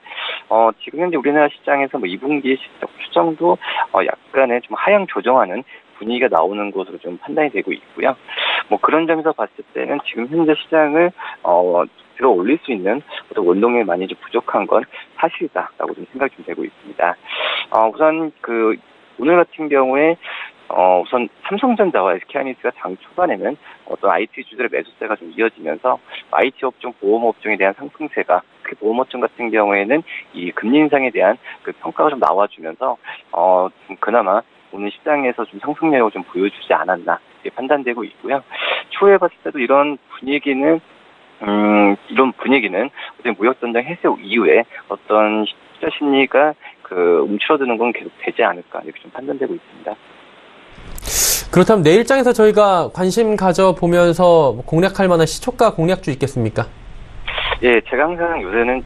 지금 현재 우리나라 시장에서 2분기 실적 추정도 약간의 좀 하향 조정하는 분위기가 나오는 것으로 좀 판단이 되고 있고요. 그런 점에서 봤을 때는 지금 현재 시장을 들어 올릴 수 있는 어떤 원동력이 많이 좀 부족한 건 사실이다라고 좀 생각이 좀 되고 있습니다. 우선 오늘 같은 경우에 우선 삼성전자와 SK하이닉스가 장 초반에는 어떤 IT 주들의 매수세가 좀 이어지면서 IT 업종, 보험 업종에 대한 상승세가, 그 보험 업종 같은 경우에는 이 금리 인상에 대한 그 평가가 좀 나와주면서 좀 그나마 오늘 시장에서 좀 상승력을 좀 보여주지 않았나 이렇게 판단되고 있고요. 초에 봤을 때도 이런 분위기는 어떤 무역전쟁 해소 이후에 어떤 투자 심리가 움츠러드는 건 계속 되지 않을까 이렇게 좀 판단되고 있습니다. 그렇다면 내일장에서 저희가 관심 가져보면서 공략할 만한 시초가 공략주 있겠습니까? 예, 제가 항상 요새는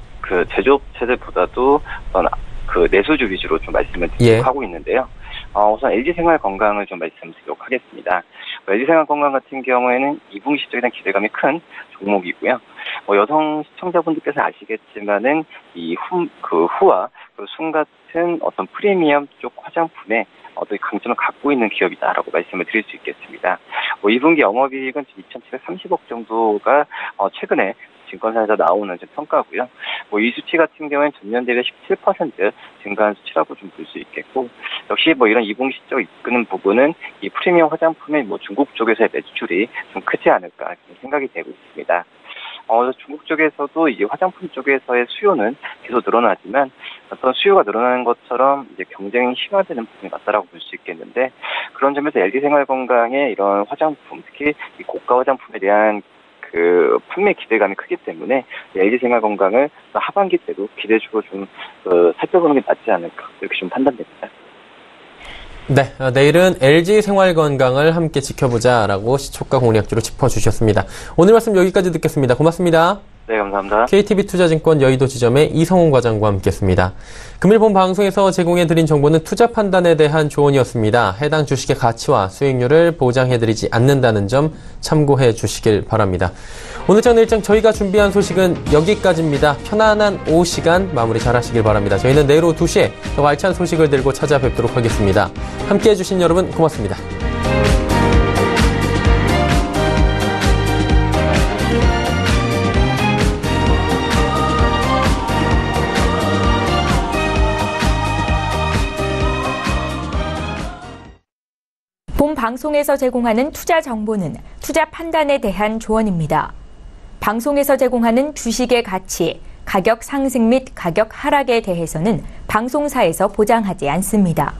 제조업체들보다도 어떤 내수주 위주로 좀 말씀을 드리도록 하고 있는데요. 우선 LG생활건강을 좀 말씀드리도록 하겠습니다. LG생활건강 같은 경우에는 2분기 실적에 대한 기대감이 큰 종목이고요. 여성 시청자분들께서 아시겠지만은 후와 순 같은 어떤 프리미엄 쪽 화장품에 어떤 강점을 갖고 있는 기업이다라고 말씀을 드릴 수 있겠습니다. 2분기 영업이익은 2,730억 정도가 최근에 증권사에서 나오는 평가고요. 이 수치 같은 경우에는 전년 대비 17% 증가한 수치라고 좀 볼 수 있겠고, 역시 이런 2분기 실적 이끄는 부분은 이 프리미엄 화장품의 중국 쪽에서의 매출이 좀 크지 않을까 생각이 되고 있습니다. 중국 쪽에서도 이제 화장품 쪽에서의 수요는 계속 늘어나지만 어떤 수요가 늘어나는 것처럼 이제 경쟁이 심화되는 부분이 맞다라고 볼 수 있겠는데, 그런 점에서 LG생활건강의 이런 화장품, 특히 이 고가 화장품에 대한 판매 기대감이 크기 때문에 LG생활건강을 하반기 때도 기대주로 좀 살펴보는 게 낫지 않을까 이렇게 좀 판단됩니다. 네, 내일은 LG생활건강을 함께 지켜보자라고 시초가 공략주로 짚어주셨습니다. 오늘 말씀 여기까지 듣겠습니다. 고맙습니다. 네, 감사합니다. KTB투자증권 여의도 지점의 이성훈 과장과 함께했습니다. 금일 본 방송에서 제공해드린 정보는 투자 판단에 대한 조언이었습니다. 해당 주식의 가치와 수익률을 보장해드리지 않는다는 점 참고해 주시길 바랍니다. 오늘장 내일장 저희가 준비한 소식은 여기까지입니다. 편안한 오후 시간 마무리 잘 하시길 바랍니다. 저희는 내일 오후 2시에 더 알찬 소식을 들고 찾아뵙도록 하겠습니다. 함께해 주신 여러분 고맙습니다. 본 방송에서 제공하는 투자 정보는 투자 판단에 대한 조언입니다. 방송에서 제공하는 주식의 가치, 가격 상승 및 가격 하락에 대해서는 방송사에서 보장하지 않습니다.